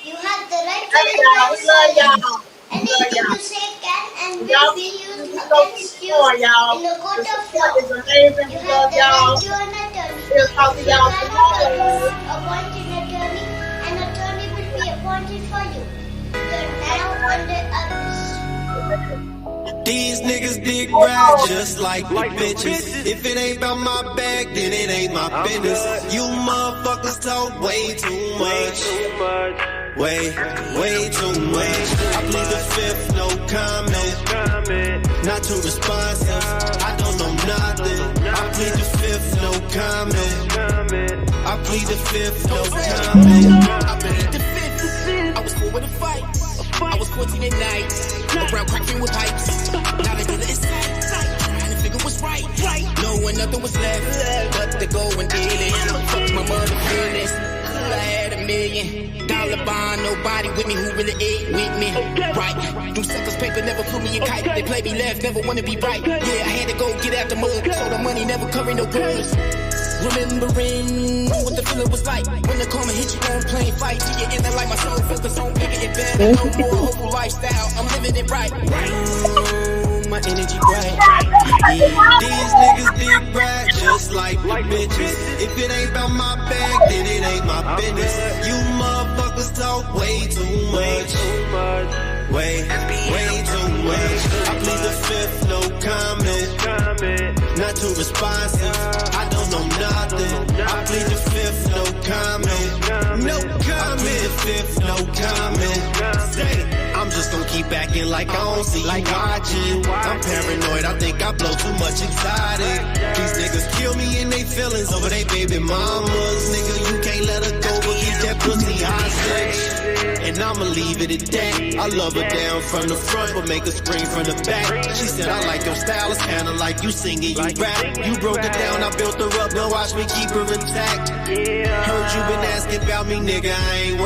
S6: You have the right to
S2: Hey, y'all, we love y'all.
S6: Anything you say can and will
S2: Y'all
S6: be
S2: be
S6: used
S2: so
S6: against you
S2: smart, y'all.
S6: in the court
S2: The
S6: of
S2: support
S6: law.
S2: is amazing.
S6: You
S2: We
S6: have
S2: love
S6: the
S2: y'all.
S6: right to an attorney.
S2: We'll talk to
S6: If
S2: y'all
S6: you
S2: tomorrow.
S6: cannot appoint an attorney will be appointed for you. You are now under arrest.
S1: These niggas dig rap just like the bitches. If it ain't about my bag, then it ain't my business. You motherfuckers talk way too much. Way too much. I plead the fifth, no comment. Not too responsive. I don't know nothing. I plead the fifth, no comment. I plead the fifth, no comment.
S7: I plead the fifth. I was 4 with a fight. I was 14 at night. Around cracking with pipes. Now the dealer is sight. Trying to figure what's right. Knowing nothing was left but to go and deal it. Fuck my mother feelings. I had $1 million bond. Nobody with me who really ate with me. Right. Them suckers paper never put me in kite. They play me left, never wanna be right. Yeah, I had to go get out the mud. So the money never cover no grudge. Remembering what the feeling was like when the karma hit you on plain fight. To your inner life, my soul focus on bigger and better. No more hopeful lifestyle. I'm living it right. My energy bright.
S1: These niggas dig rap just like the bitches. If it ain't about my bag, then it ain't my business. You motherfuckers talk way too much. Way too much. I plead the fifth, no comment. Not too responsive. I don't know nothing. I plead the fifth, no comment. No comment. I plead the fifth, no comment. Say, I'm just gonna keep acting like I don't see you watching. I'm paranoid, I think I blow too much exotic. These niggas kill me in they feelings over they baby mamas. Nigga, you can't let her go, but keep that pussy hostage. And I'ma leave it at that. I love her down from the front, but make her scream from the back. She said, I like your style, it's kinda like you singing, you rap. You broke it down, I built her up, now watch me keep her intact. Heard you been asking about me, nigga, I ain't worried.